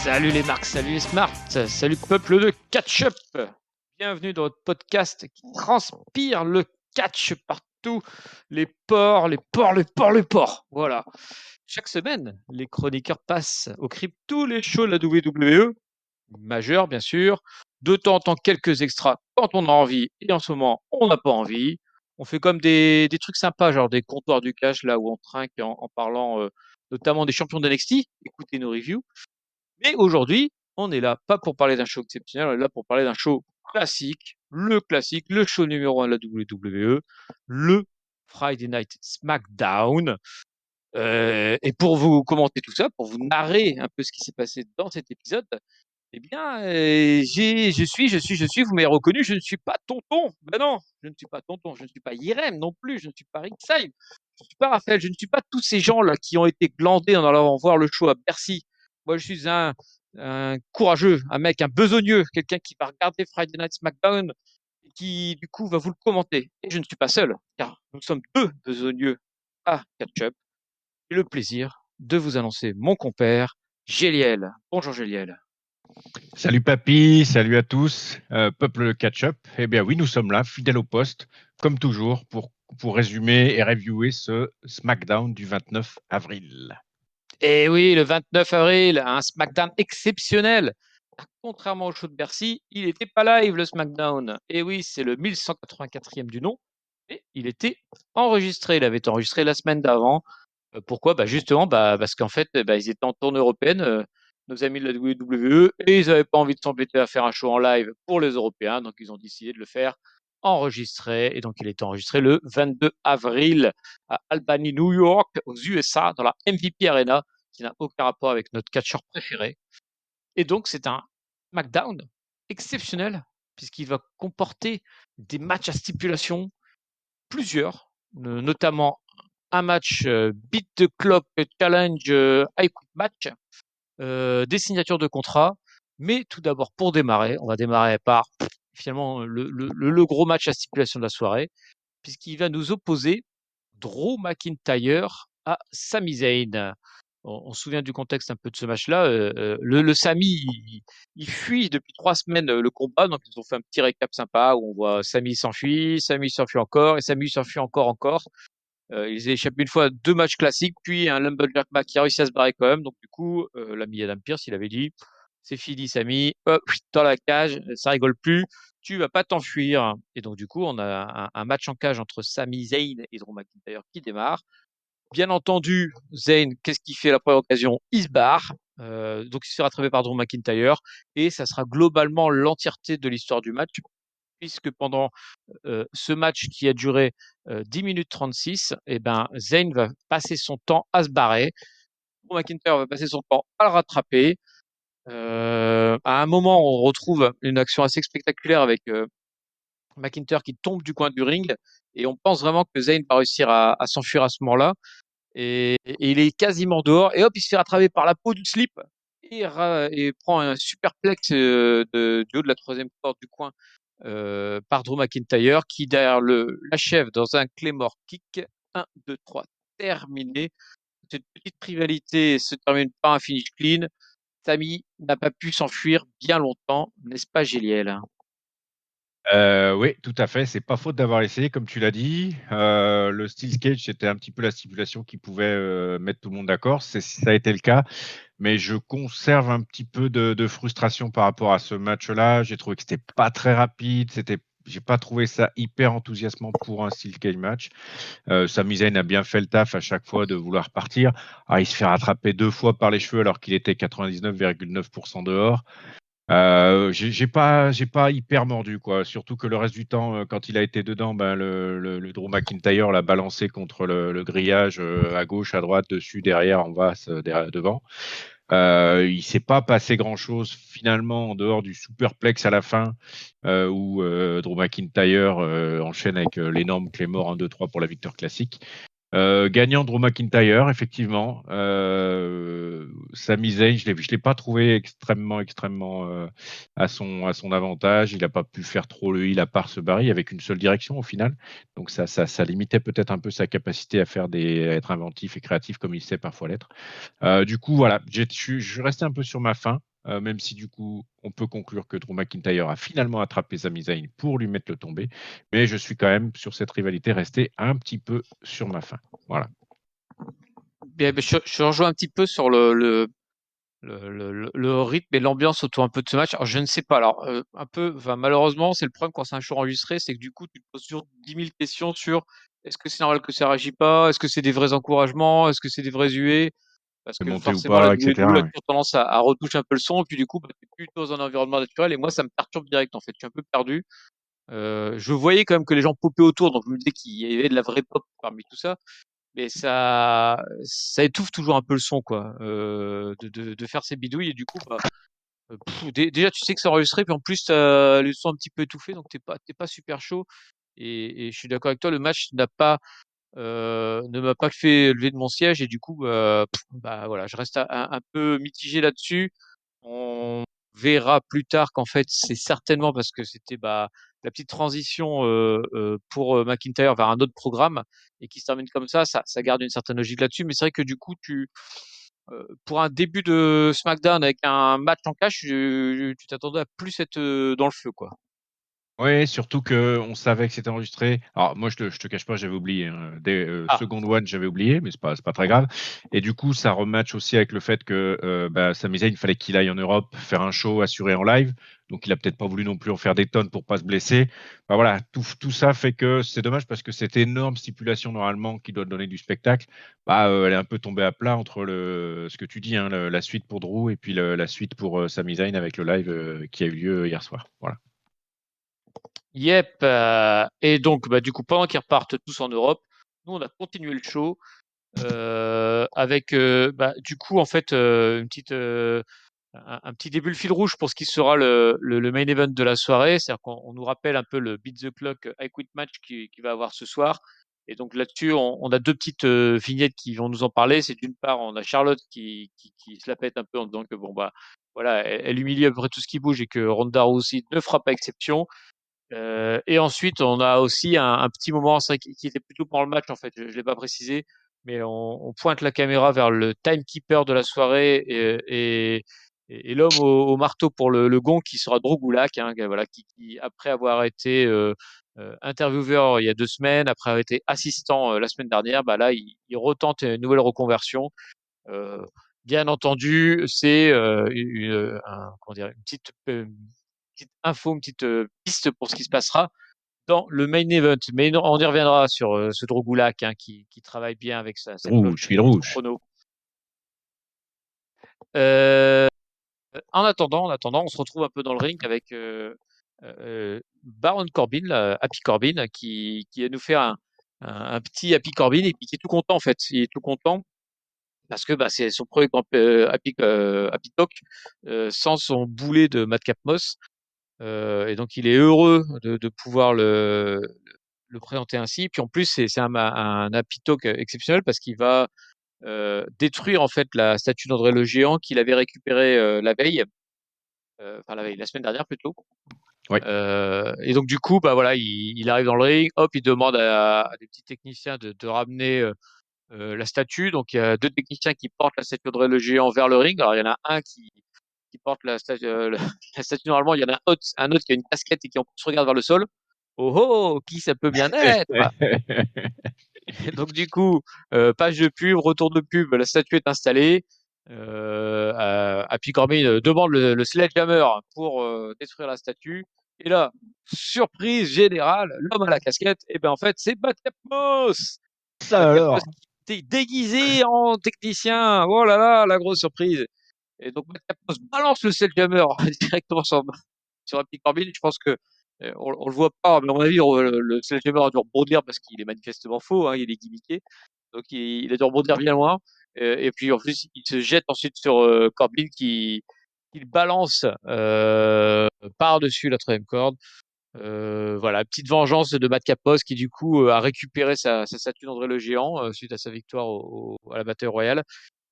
Salut les marques, salut les smarts, salut peuple de catch-up. Bienvenue dans votre podcast qui transpire le catch partout. Les ports. Voilà. Chaque semaine, les chroniqueurs passent au crible tous les shows de la WWE, majeurs bien sûr, de temps en temps quelques extras quand on a envie, et en ce moment, on n'a pas envie. On fait comme des trucs sympas, genre des comptoirs du cash, là où on trinque en parlant notamment des champions d'NXT. Écoutez nos reviews. Mais aujourd'hui, on est là pas pour parler d'un show exceptionnel, on est là pour parler d'un show classique, le show numéro 1 de la WWE, le Friday Night SmackDown. Et pour vous commenter tout ça, pour vous narrer un peu ce qui s'est passé dans cet épisode, eh bien, je suis, vous m'avez reconnu, je ne suis pas Tonton. Ben non, je ne suis pas Tonton, je ne suis pas Irem non plus, je ne suis pas Rickside, je ne suis pas Raphaël, je ne suis pas tous ces gens-là qui ont été glandés en allant voir le show à Bercy. Moi, je suis un courageux, un mec, un besogneux, quelqu'un qui va regarder Friday Night SmackDown et qui, du coup, va vous le commenter. Et je ne suis pas seul, car nous sommes deux besogneux à Catch-Up. J'ai le plaisir de vous annoncer mon compère, Géliel. Bonjour Géliel. Salut papy, salut à tous, peuple catch-up. Eh bien oui, nous sommes là, fidèles au poste, comme toujours, pour résumer et reviewer ce SmackDown du 29 avril. Et oui, le 29 avril, un SmackDown exceptionnel. Contrairement au show de Bercy, il n'était pas live le SmackDown. Et oui, c'est le 1184e du nom. Et il était enregistré. Il avait été enregistré la semaine d'avant. Pourquoi justement, parce qu'en fait, ils étaient en tournée européenne, nos amis de la WWE, et ils n'avaient pas envie de s'embêter à faire un show en live pour les Européens. Donc, ils ont décidé de le faire enregistré. Et donc, il était enregistré le 22 avril à Albany, New York, aux USA, dans la MVP Arena, qui n'a aucun rapport avec notre catcheur préféré. Et donc, c'est un SmackDown exceptionnel, puisqu'il va comporter des matchs à stipulation, plusieurs, notamment un match Beat the Clock Challenge High Quit Match, des signatures de contrat. Mais tout d'abord, pour démarrer, on va démarrer par finalement le gros match à stipulation de la soirée, puisqu'il va nous opposer Drew McIntyre à Sami Zayn. On se souvient du contexte un peu de ce match-là. Le Sami, il fuit depuis 3 semaines le combat, donc ils ont fait un petit récap sympa où on voit Sami s'enfuit encore, et Sami s'enfuit encore. Ils échappent une fois à 2 matchs classiques, puis un Lumberjack match qui a réussi à se barrer quand même. Donc du coup, l'ami Adam Pearce, il avait dit, c'est fini Sami, hop, dans la cage, ça rigole plus, tu vas pas t'enfuir. Et donc du coup, on a un match en cage entre Sami Zayn et Drew McIntyre qui démarre. Bien entendu, Zayn, qu'est-ce qu'il fait à la première occasion? Il se barre. Donc il se fait rattraper par Drew McIntyre. Et ça sera globalement l'entièreté de l'histoire du match, puisque pendant ce match qui a duré 10 minutes 36, eh ben, Zayn va passer son temps à se barrer. Drew McIntyre va passer son temps à le rattraper. À un moment, on retrouve une action assez spectaculaire avec McIntyre qui tombe du coin du ring. Et on pense vraiment que Zayn va réussir à s'enfuir à ce moment-là. Et il est quasiment dehors. Et hop, il se fait rattraper par la peau du slip. Et prend un superplex du haut de la troisième corde du coin par Drew McIntyre qui derrière l'achève dans un Claymore kick. 1, 2, 3, terminé. Cette petite rivalité se termine par un finish clean. Sami n'a pas pu s'enfuir bien longtemps, n'est-ce pas Géliel? Oui, tout à fait, c'est pas faute d'avoir essayé, comme tu l'as dit. Le Steel Cage, c'était un petit peu la stipulation qui pouvait mettre tout le monde d'accord. Ça a été le cas. Mais je conserve un petit peu de frustration par rapport à ce match-là. J'ai trouvé que c'était pas très rapide. J'ai pas trouvé ça hyper enthousiasmant pour un steel cage match. Sami Zayn a bien fait le taf à chaque fois de vouloir partir. Il se fait rattraper 2 fois par les cheveux alors qu'il était 99,9% dehors. J'ai pas hyper mordu quoi. Surtout que le reste du temps, quand il a été dedans, le Drew McIntyre l'a balancé contre le grillage à gauche, à droite, dessus, derrière, en bas, derrière, devant. Il s'est pas passé grand-chose finalement en dehors du superplex à la fin où Drew McIntyre enchaîne avec l'énorme Claymore 1, 2, 3 pour la victoire classique. Gagnant Drew McIntyre, effectivement. Sami Zayn, je l'ai pas trouvé extrêmement à son avantage. Il n'a pas pu faire trop le heal à part se barrer avec une seule direction au final. Donc ça limitait peut-être un peu sa capacité à à être inventif et créatif comme il sait parfois l'être. Du coup, voilà, je suis resté un peu sur ma faim. même si du coup, on peut conclure que Drew McIntyre a finalement attrapé Sami Zayn pour lui mettre le tombé. Mais je suis quand même sur cette rivalité resté un petit peu sur ma faim. Voilà. Bien, je rejoins un petit peu sur le rythme et l'ambiance autour un peu de ce match. Alors, je ne sais pas. Alors, un peu, enfin, malheureusement, c'est le problème quand c'est un show enregistré, c'est que du coup, tu te poses toujours 10 000 questions sur est-ce que c'est normal que ça réagit pas? Est-ce que c'est des vrais encouragements? Est-ce que c'est des vrais huées? Parce C'est que monté ou forcément, la pas, etc. WWE a Ouais. toujours tendance à retoucher un peu le son, et puis du coup, bah, t'es plutôt dans un environnement naturel, et moi, ça me perturbe direct, en fait. Je suis un peu perdu. Je voyais quand même que les gens popaient autour, donc je me disais qu'il y avait de la vraie pop parmi tout ça. Mais ça étouffe toujours un peu le son, quoi, de faire ces bidouilles, et du coup, bah, déjà, tu sais que c'est enregistré, puis en plus, t'as le son un petit peu étouffé, donc t'es pas super chaud. Et je suis d'accord avec toi, le match ne m'a pas fait lever de mon siège, et du coup, bah voilà, je reste un peu mitigé là-dessus. On verra plus tard qu'en fait, c'est certainement parce que c'était bah, la petite transition pour McIntyre vers un autre programme, et qui se termine comme ça garde une certaine logique là-dessus. Mais c'est vrai que du coup, pour un début de SmackDown avec un match en cash, tu t'attendais à plus être dans le feu, quoi. Ouais, surtout qu'on savait que c'était enregistré. Alors moi, je te cache pas, j'avais oublié, hein. Dès, Ah, Second One, j'avais oublié, mais c'est pas très grave. Et du coup, ça rematch aussi avec le fait que, bah, Sami Zayn, il fallait qu'il aille en Europe faire un show assuré en live. Donc il a peut-être pas voulu non plus en faire des tonnes pour pas se blesser. Bah, voilà, tout ça fait que c'est dommage parce que cette énorme stipulation normalement qui doit donner du spectacle, bah, elle est un peu tombée à plat entre ce que tu dis, hein, la suite pour Drew et puis la suite pour, Sami Zayn avec le live, qui a eu lieu hier soir. Voilà. yep. Et donc, bah, du coup, pendant qu'ils repartent tous en Europe, nous, on a continué le show. Avec bah, du coup en fait un petit début le fil rouge pour ce qui sera le main event de la soirée, c'est-à-dire qu'on nous rappelle un peu le Beat the Clock I Quit match qui va avoir ce soir. Et donc là-dessus, on a deux petites vignettes qui vont nous en parler. C'est d'une part, on a Charlotte qui se la pète un peu en disant que bon bah voilà, elle humilie à peu près tout ce qui bouge, et que Ronda Rousey ne fera pas exception. Et ensuite, on a aussi un petit moment, c'est vrai, qui était plutôt pendant le match, en fait, je ne l'ai pas précisé, mais on pointe la caméra vers le timekeeper de la soirée, et l'homme au marteau pour le gong, qui sera Drew Gulak, hein, voilà, qui, après avoir été intervieweur il y a 2 semaines, après avoir été assistant la semaine dernière, bah là, il retente une nouvelle reconversion. Euh, Bien entendu, c'est comment dire, une petite info, une petite piste pour ce qui se passera dans le main event. Mais non, on y reviendra sur ce Drogulak, hein, qui travaille bien avec sa Rouge, cloche fil et son rouge. chrono. Euh, en attendant, on se retrouve un peu dans le ring avec Baron Corbin, là, Happy Corbin, qui va nous faire un petit Happy Corbin, et puis qui est tout content, en fait. Il est tout content parce que bah, c'est son premier grand Happy Talk sans son boulet de Madcap Moss. Et donc il est heureux de pouvoir le présenter ainsi. Puis en plus, c'est un Happy Talk exceptionnel, parce qu'il va détruire en fait la statue d'André le Géant qu'il avait récupérée la veille, enfin la veille, la semaine dernière plutôt. Oui. Et donc du coup, bah voilà, il arrive dans le ring, hop, il demande à des petits techniciens de ramener la statue. Donc il y a deux techniciens qui portent la statue d'André le Géant vers le ring. Alors il y en a un qui porte la statue, la statue normalement. Il y en a un autre qui a une casquette et qui en plus regarde vers le sol. Oh oh, qui ça peut bien être? Et donc du coup, page de pub, retour de pub, la statue est installée. Happy Corbin demande le sledgehammer pour détruire la statue. Et là, surprise générale, l'homme à la casquette, et ben en fait c'est Batcap Moss. Ça Batcap Moss alors. qui était déguisé en technicien. Oh là là, la grosse surprise. Et donc Batcap Moss balance le sledgehammer directement sur Happy Corbin. Je pense que on le voit pas, mais à mon avis, le sledgehammer a dû rebondir parce qu'il est manifestement faux, hein, il est gimmické. Donc il a dû rebondir bien loin. Et puis en plus, il se jette ensuite sur Corbin qui le balance par-dessus la troisième corde. Voilà, petite vengeance de Matt Capos, qui du coup a récupéré sa statue d'André le Géant suite à sa victoire à la Battle Royale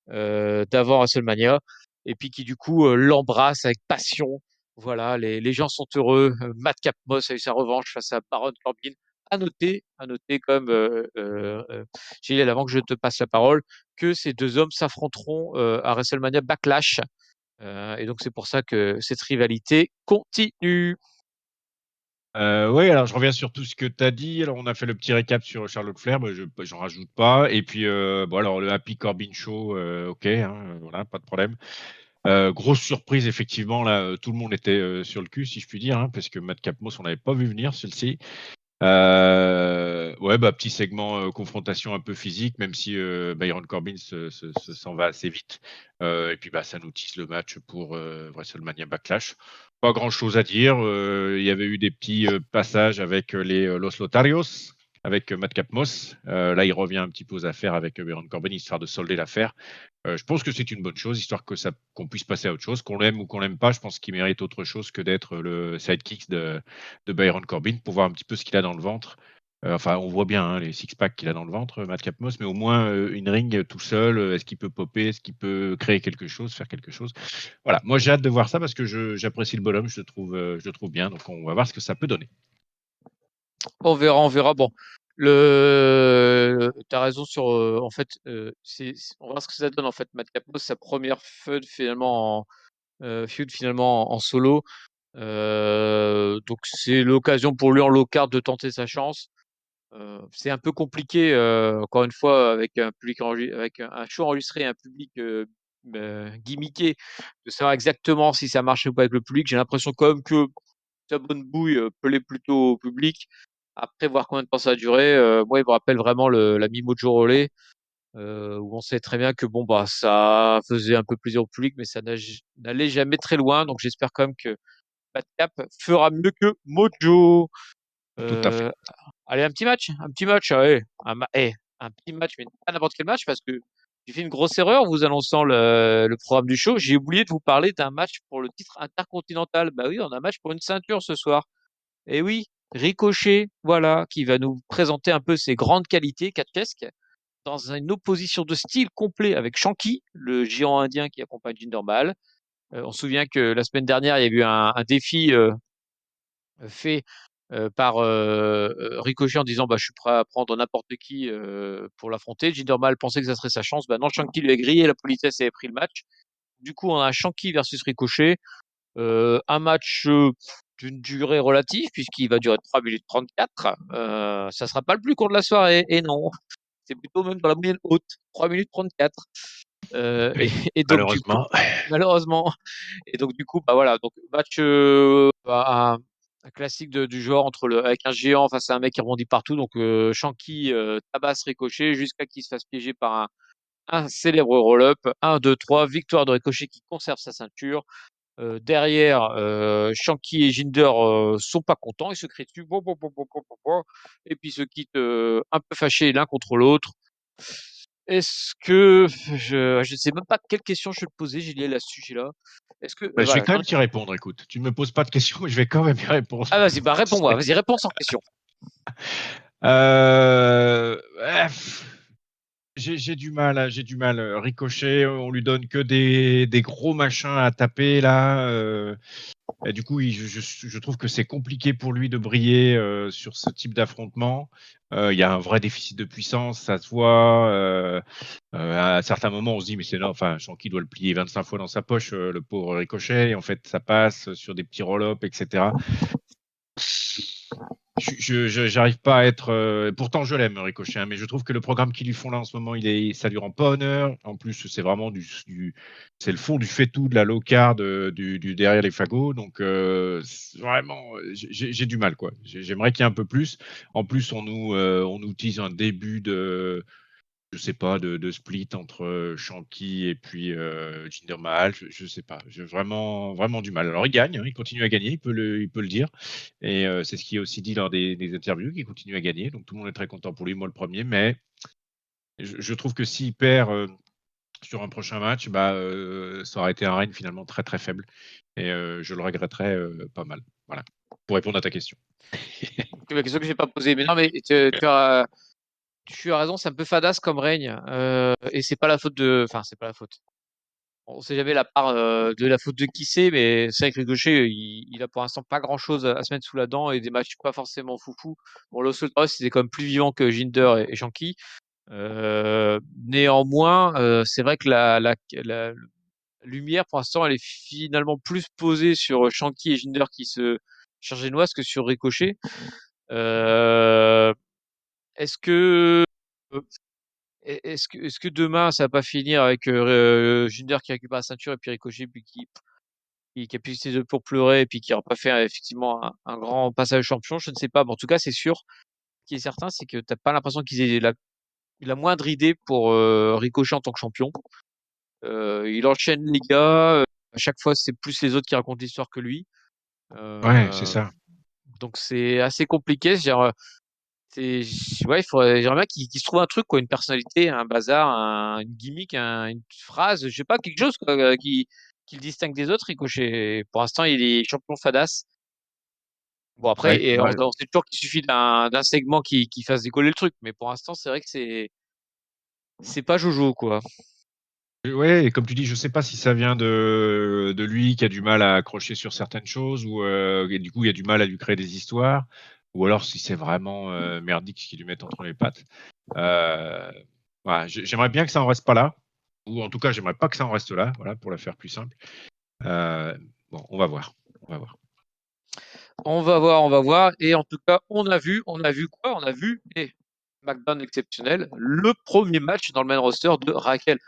d'avant WrestleMania, et puis qui du coup l'embrasse avec passion. Voilà, les gens sont heureux. Matt Capmos a eu sa revanche face à Baron Corbin. À noter comme Gilles, avant que je te passe la parole, que ces deux hommes s'affronteront à WrestleMania Backlash Et donc c'est pour ça que cette rivalité continue. Oui, alors je reviens sur tout ce que tu as dit. Alors, on a fait le petit récap sur Charlotte Flair, j'en rajoute pas. Et puis, bon, alors le Happy Corbin Show, ok, hein, voilà, pas de problème. Grosse surprise, effectivement, là, tout le monde était sur le cul, si je puis dire, hein, parce que Matt Capmos, on n'avait pas vu venir celle-ci. Ouais, bah, petit segment confrontation un peu physique, même si Byron Corbin s'en va assez vite. Et puis, bah, ça nous tisse le match pour WrestleMania Backlash. Pas grand-chose à dire. Il y avait eu des petits passages avec les Los Lotarios, avec Matt Capmos. Là, il revient un petit peu aux affaires avec Byron Corbin, histoire de solder l'affaire. Je pense que c'est une bonne chose, histoire qu'on puisse passer à autre chose. Qu'on l'aime ou qu'on l'aime pas, je pense qu'il mérite autre chose que d'être le sidekick de Byron Corbin pour voir un petit peu ce qu'il a dans le ventre. Enfin, on voit bien hein, les six-packs qu'il a dans le ventre, Matt Capmos, mais au moins une ring tout seul, est-ce qu'il peut popper, est-ce qu'il peut créer quelque chose, faire quelque chose. Voilà, moi j'ai hâte de voir ça parce que j'apprécie le bonhomme, je le trouve bien, donc on va voir ce que ça peut donner. On verra, on verra. Bon, t'as raison sur. En fait, on va voir ce que ça donne en fait. Matt Capos, sa première feud finalement en solo. Donc c'est l'occasion pour lui en low card de tenter sa chance. C'est un peu compliqué, encore une fois, avec un public avec un show enregistré et un public gimmické, de savoir exactement si ça marche ou pas avec le public. J'ai l'impression quand même que sa bonne bouille plaît plutôt au public. Après, voir combien de temps ça a duré, moi, il me rappelle vraiment la Mojo Rawley, où on sait très bien que bon, bah, ça faisait un peu plaisir au public, mais ça n'allait jamais très loin. Donc, j'espère quand même que Batcap fera mieux que Mojo. Tout à fait. Euh, Allez, un petit match, allez, un petit match, mais pas n'importe quel match, parce que j'ai fait une grosse erreur en vous annonçant le programme du show. J'ai oublié de vous parler d'un match pour le titre intercontinental. Bah oui, on a un match pour une ceinture ce soir. Et oui, Ricochet, voilà, qui va nous présenter un peu ses grandes qualités catchesques dans une opposition de style complet avec Shanky, le géant indien qui accompagne Jinder Mahal. On se souvient que la semaine dernière, il y a eu un défi fait par Ricochet en disant bah, je suis prêt à prendre n'importe qui pour l'affronter. Jinder Mahal pensait que ça serait sa chance. Bah non, Shanky lui a grillé la politesse et a pris le match. Du coup, on a Shanky versus Ricochet. Un match d'une durée relative, puisqu'il va durer 3 minutes 34. Ça sera pas le plus court de la soirée. Et non, c'est plutôt même dans la moyenne haute. 3 minutes 34. Oui, Et donc, du coup, malheureusement. malheureusement. Et donc, du coup, bah voilà. Donc, match un classique du genre avec un géant face à un mec qui rebondit partout. Donc, Shanky tabasse Ricochet jusqu'à qu'il se fasse piéger par un célèbre roll-up. 1, 2, 3. Victoire de Ricochet qui conserve sa ceinture. Derrière, Shanky et Jinder sont pas contents, ils se crient dessus, et puis se quittent un peu fâchés l'un contre l'autre. Est-ce que je sais même pas quelle question je vais te poser, Julien, à ce sujet-là. Est-ce que Bah, je vais voilà, quand même t'y répondre, écoute. Tu ne me poses pas de questions, mais je vais quand même y répondre. ah vas-y, bah réponds-moi, vas-y, réponds sans question. Ouais, j'ai du mal, hein, j'ai du mal. Ricochet, on lui donne que des gros machins à taper là. Et du coup, je trouve que c'est compliqué pour lui de briller sur ce type d'affrontement. Il y a un vrai déficit de puissance, ça se voit. À certains moments, on se dit, mais c'est non, enfin, Shanky doit le plier 25 fois dans sa poche, le pauvre Ricochet. Et en fait, ça passe sur des petits roll-ups, etc. J'arrive pas à être. Pourtant, je l'aime, Ricochet, hein, mais je trouve que le programme qu'ils lui font là en ce moment, ça lui rend pas honneur. En plus, c'est vraiment c'est le fond du fait-tout de la low card du derrière les fagots. Donc, vraiment, j'ai du mal, quoi. J'aimerais qu'il y ait un peu plus. En plus, on nous tease un début je sais pas, de split entre Shanky et puis Jinder Mahal. Je sais pas. J'ai vraiment, vraiment du mal. Alors, il gagne, hein, il continue à gagner, il peut le dire. Et c'est ce qui est aussi dit lors des interviews, qu'il continue à gagner. Donc, tout le monde est très content pour lui, moi le premier. Mais je trouve que s'il perd sur un prochain match, bah, ça aurait été un règne finalement très, très faible. Et je le regretterais pas mal. Voilà. Pour répondre à ta question. C'est la question que j'ai pas posée, mais non, mais tu as raison, c'est un peu fadasse comme règne, et c'est pas la faute enfin, c'est pas la faute. On sait jamais la part de la faute de qui c'est, mais c'est vrai que Ricochet, il a pour l'instant pas grand chose à se mettre sous la dent et des matchs pas forcément foufou. Bon, Los Ultras, c'était quand même plus vivant que Jinder et Shanky. Néanmoins, c'est vrai que lumière, pour l'instant, elle est finalement plus posée sur Shanky et Jinder qui se chargent des noises que sur Ricochet. Euh, est-ce que est-ce que demain ça va pas finir avec Jinder qui récupère la ceinture et puis Ricochet puis qui appuie ses yeux pour pleurer et puis qui n'aura pas fait effectivement un grand passage champion, je ne sais pas. Mais en tout cas, c'est sûr. Ce qui est certain, c'est que t'as pas l'impression qu'ils aient la moindre idée pour Ricochet en tant que champion. Il enchaîne les gars. À chaque fois, c'est plus les autres qui racontent l'histoire que lui. Ouais, c'est Euh, ça. donc c'est assez compliqué. Ouais, j'aimerais bien qu'il se trouve un truc, quoi, une personnalité, un bazar, une gimmick, une phrase, je sais pas, quelque chose quoi, qui le distingue des autres. Ricochet, pour l'instant, il est champion Fadas. Bon après, Ouais, et bah, on sait toujours qu'il suffit d'un segment qui fasse décoller le truc, mais pour l'instant, c'est vrai que c'est pas Jojo quoi. ouais, et comme tu dis, je sais pas si ça vient de lui qui a du mal à accrocher sur certaines choses, ou et du coup il a du mal à lui créer des histoires, ou alors si c'est vraiment merdique ce qu'ils lui mettent entre les pattes. Euh, voilà, j'aimerais bien que ça en reste pas là, ou en tout cas j'aimerais pas que ça en reste là, voilà, pour la faire plus simple. Euh, bon, on va voir, on va voir. On va voir, on va voir. Et en tout cas, on a vu quoi? On a vu, et SmackDown exceptionnel, le premier match dans le main roster de Raquel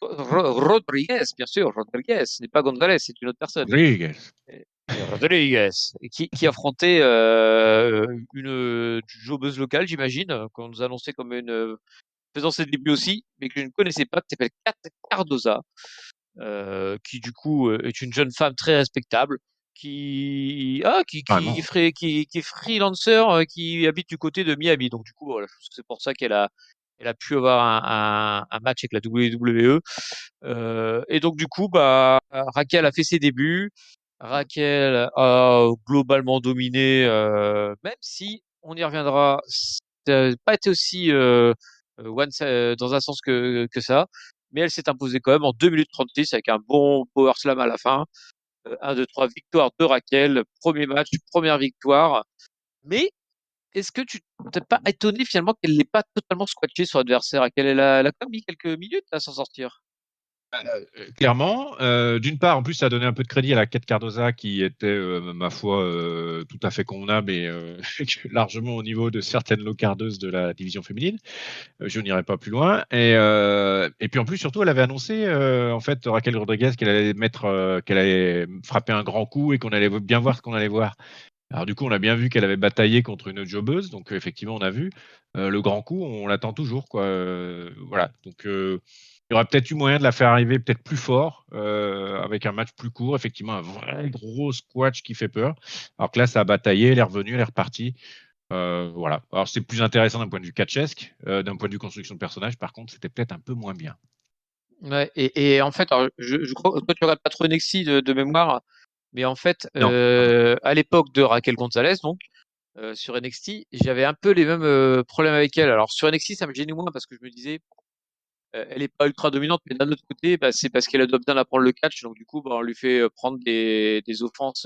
Rodriguez, bien sûr, Rodriguez, ce n'est pas Gonzalez, c'est une autre personne. Rodriguez. Et Rodriguez, et qui affrontait une jobbeuse locale, j'imagine, qu'on nous annonçait comme une faisant ses débuts aussi, mais que je ne connaissais pas, qui s'appelle Kat Cardoza, qui du coup est une jeune femme très respectable, qui Vraiment. ferait, qui est freelancer, qui habite du côté de Miami. Donc du coup, voilà, je pense que c'est pour ça qu'elle a pu avoir un match avec la WWE. Et donc du coup, bah, Raquel a fait ses débuts. Raquel a globalement dominé, même si on y reviendra, ça n'a pas été aussi dans un sens que ça, mais elle s'est imposée quand même en 2 minutes 36 avec un bon power slam à la fin. 1, 2, 3, victoire de Raquel, premier match, première victoire. Mais est-ce que tu t'es pas étonné finalement qu'elle n'ait pas totalement squatché sur l'adversaire, elle a quand même mis quelques minutes à s'en sortir? Clairement, d'une part, en plus, ça a donné un peu de crédit à la quête Cardoza qui était, ma foi, tout à fait convenable et largement au niveau de certaines locardeuses de la division féminine. Je n'irai pas plus loin. Et puis en plus, surtout, elle avait annoncé, en fait, Raquel Rodriguez, qu'elle allait frapper un grand coup et qu'on allait bien voir ce qu'on allait voir. Alors du coup, on a bien vu qu'elle avait bataillé contre une jobbeuse, donc effectivement, on a vu. Le grand coup, on l'attend toujours, quoi. Voilà. Donc il y aurait peut-être eu moyen de la faire arriver peut-être plus fort, avec un match plus court, effectivement, un vrai gros squash qui fait peur. Alors que là, ça a bataillé, elle est revenue, elle est repartie. Voilà. Alors c'est plus intéressant d'un point de vue catchesque, d'un point de vue construction de personnage, par contre, c'était peut-être un peu moins bien. Ouais, et en fait, alors, je crois que toi tu regardes pas trop NXT de mémoire, mais en fait, Non, non, non. à l'époque de Raquel Gonzalez, donc sur NXT, j'avais un peu les mêmes problèmes avec elle. Alors sur NXT, ça me gênait moins parce que je me disais, elle est pas ultra dominante, mais d'un autre côté, bah, c'est parce qu'elle doit bien apprendre le catch, donc du coup, bah, on lui fait prendre des offenses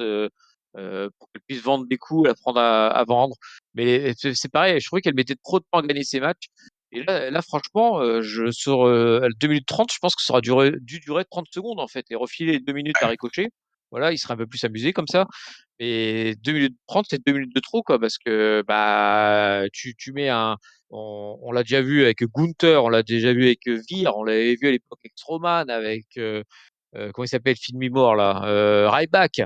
pour qu'elle puisse vendre des coups, apprendre à vendre. Mais c'est pareil, je trouvais qu'elle mettait trop de temps à gagner ses matchs. Et là franchement, sur 2 minutes 30, je pense que ça aurait dû durer 30 secondes en fait, et refiler 2 minutes à Ricochet. Voilà, il serait un peu plus amusé comme ça. Et 2 minutes 30, c'est 2 minutes de trop, quoi, parce que bah tu mets on l'a déjà vu avec Gunther, on l'a déjà vu avec Veer, on l'avait vu à l'époque avec Strowman, avec comment il s'appelle, Finn Mimore là, Ryback.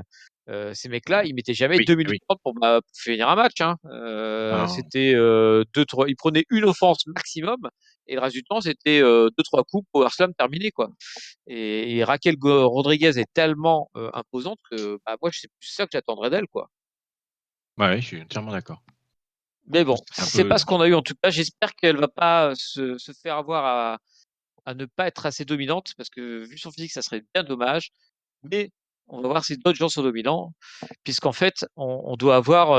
Ces mecs-là, ils mettaient jamais Oui, 2 oui. minutes 30 pour finir un match, hein. Non. C'était deux, trois, ils prenaient une offense maximum et le reste du temps c'était deux, trois coups, Power Slam terminé quoi. Et Raquel Rodriguez est tellement imposante que bah, moi c'est plus ça que j'attendrais d'elle quoi. Ouais, ouais, je suis entièrement d'accord. Mais Bon, bon, c'était un c'est pas peu. ce qu'on a eu en tout cas. J'espère qu'elle va pas se faire avoir à ne pas être assez dominante parce que vu son physique, ça serait bien dommage. Mais on va voir si d'autres gens sont dominants, puisqu'en fait, on doit avoir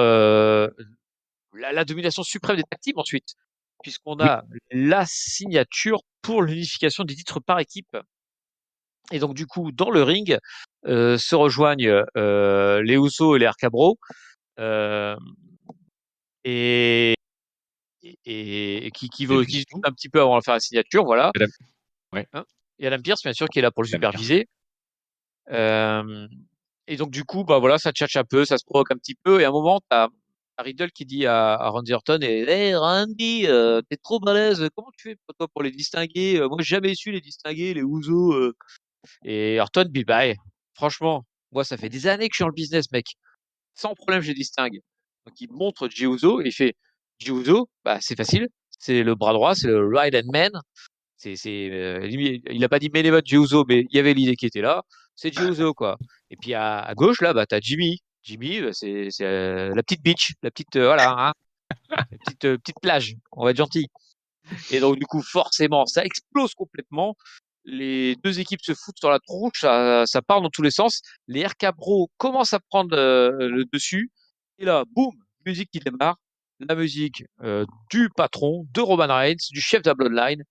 la domination suprême des tag teams ensuite, puisqu'on Oui, a la signature pour l'unification des titres par équipe. Et donc, du coup, dans le ring, se rejoignent les Usos et les RK Bro, euh, et, et et qui puis discutent tout. un petit peu avant de faire la signature, voilà. Madame, ouais, Hein. Et Adam Pierce, bien sûr, qui est là pour le Madame Pierce. superviser. Euh, et donc du coup, bah voilà, ça tchatche un peu, ça se provoque un petit peu. Et à un moment, t'as Riddle qui dit à Randy Orton, Hey Randy, t'es trop balèze, comment tu fais toi pour les distinguer? Moi, j'ai jamais su les distinguer, les Ouzo. Et Orton dit, bah, franchement, moi, ça fait des années que je suis dans le business, mec. Sans problème, je les distingue. Donc il montre Jey Uso et il fait, Jey Uso, bah c'est facile, c'est le bras droit, c'est le right hand man. Il a pas dit main event Jey Uso, mais il y avait l'idée qui était là. C'est Jey Uso, quoi. Et puis à gauche, là, bah, t'as Jimmy. Jimmy, bah, c'est la petite beach, la petite, voilà, hein, la petite plage. On va être gentil. Et donc, du coup, forcément, ça explose complètement. Les deux équipes se foutent sur la tronche, ça part dans tous les sens. Les RK Bro commencent à prendre le dessus. Et là, boum, musique qui démarre. La musique du patron, de Roman Reigns, du chef de la Bloodline.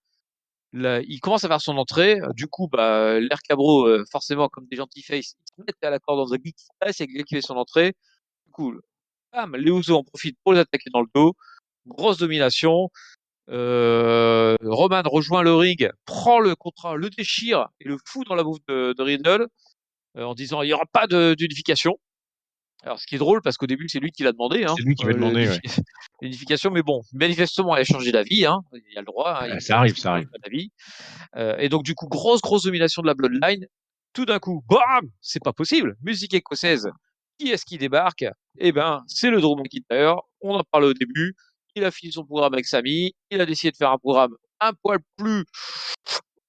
Là, il commence à faire son entrée. Du coup, bah, l'air cabro, forcément, comme des gentils face, ils se mettent à la corde dans un geek qui passe et qui fait son entrée. Du coup, bam, les Usos en profitent pour les attaquer dans le dos. Grosse domination. Roman rejoint le ring, prend le contrat, le déchire et le fout dans la bouffe de Riddle en disant il n'y aura pas d'unification. Alors, ce qui est drôle, parce qu'au début, c'est lui qui l'a demandé, hein, C'est lui qui avait demandé, ouais. l'unification, mais bon, manifestement, elle a changé d'avis, hein, il y a le droit, hein, il Ça a arrive, décidé ça de changer arrive. d'avis. Et donc, du coup, grosse domination de la Bloodline. Tout d'un coup, bam, c'est pas possible. Musique écossaise. Qui est-ce qui débarque? Eh ben, c'est le Drew McIntyre. On en parlait au début. Il a fini son programme avec Sami. Il a décidé de faire un programme un poil plus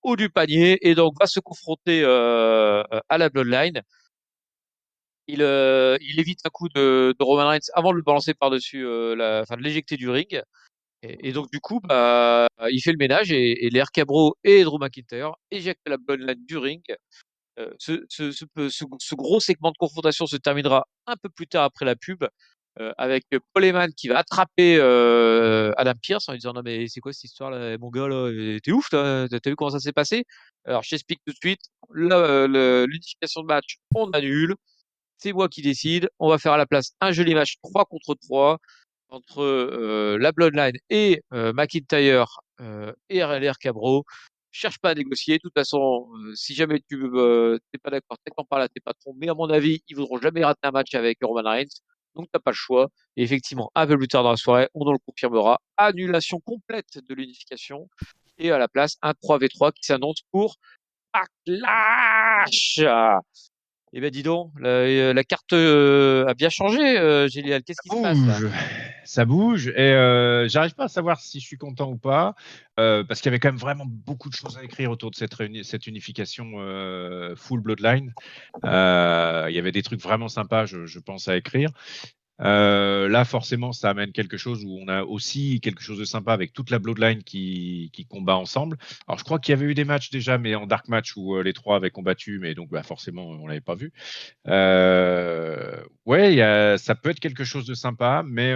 haut du panier et donc va se confronter à la Bloodline. Il évite un coup de Roman Reigns avant de le balancer par-dessus, enfin de l'éjecter du ring. Et donc du coup, bah, il fait le ménage et les RK Bro et Drew McIntyre éjectent la Bloodline du ring. Ce gros segment de confrontation se terminera un peu plus tard après la pub avec Paul Heyman qui va attraper Adam Pearce en lui disant non mais c'est quoi cette histoire là, mon gars là, t'es ouf, t'as vu comment ça s'est passé? Alors je t'explique tout de suite, l'unification de match on annule, c'est moi qui décide, on va faire à la place un joli match 3 contre 3 entre la Bloodline et McIntyre et RLR Cabro. Cherche pas à négocier. De toute façon, si jamais t'es pas d'accord, t'es par là tes patrons. Mais à mon avis, ils voudront jamais rater un match avec Roman Reigns. Donc t'as pas le choix. Et effectivement, un peu plus tard dans la soirée, on nous le confirmera. Annulation complète de l'unification. Et à la place, un 3v3 qui s'annonce pour Backlash. Eh ben dis donc, la carte a bien changé, Gélial. Qu'est-ce qui se passe là? Bouge, ça bouge et j'arrive pas à savoir si je suis content ou pas parce qu'il y avait quand même vraiment beaucoup de choses à écrire autour de cette unification full Bloodline. Il y avait des trucs vraiment sympas, je pense, à écrire. Là, forcément, ça amène quelque chose où on a aussi quelque chose de sympa avec toute la Bloodline qui combat ensemble. Alors, je crois qu'il y avait eu des matchs déjà, mais en dark match où les trois avaient combattu, mais donc bah, forcément, on l'avait pas vu. Ouais, ça peut être quelque chose de sympa, mais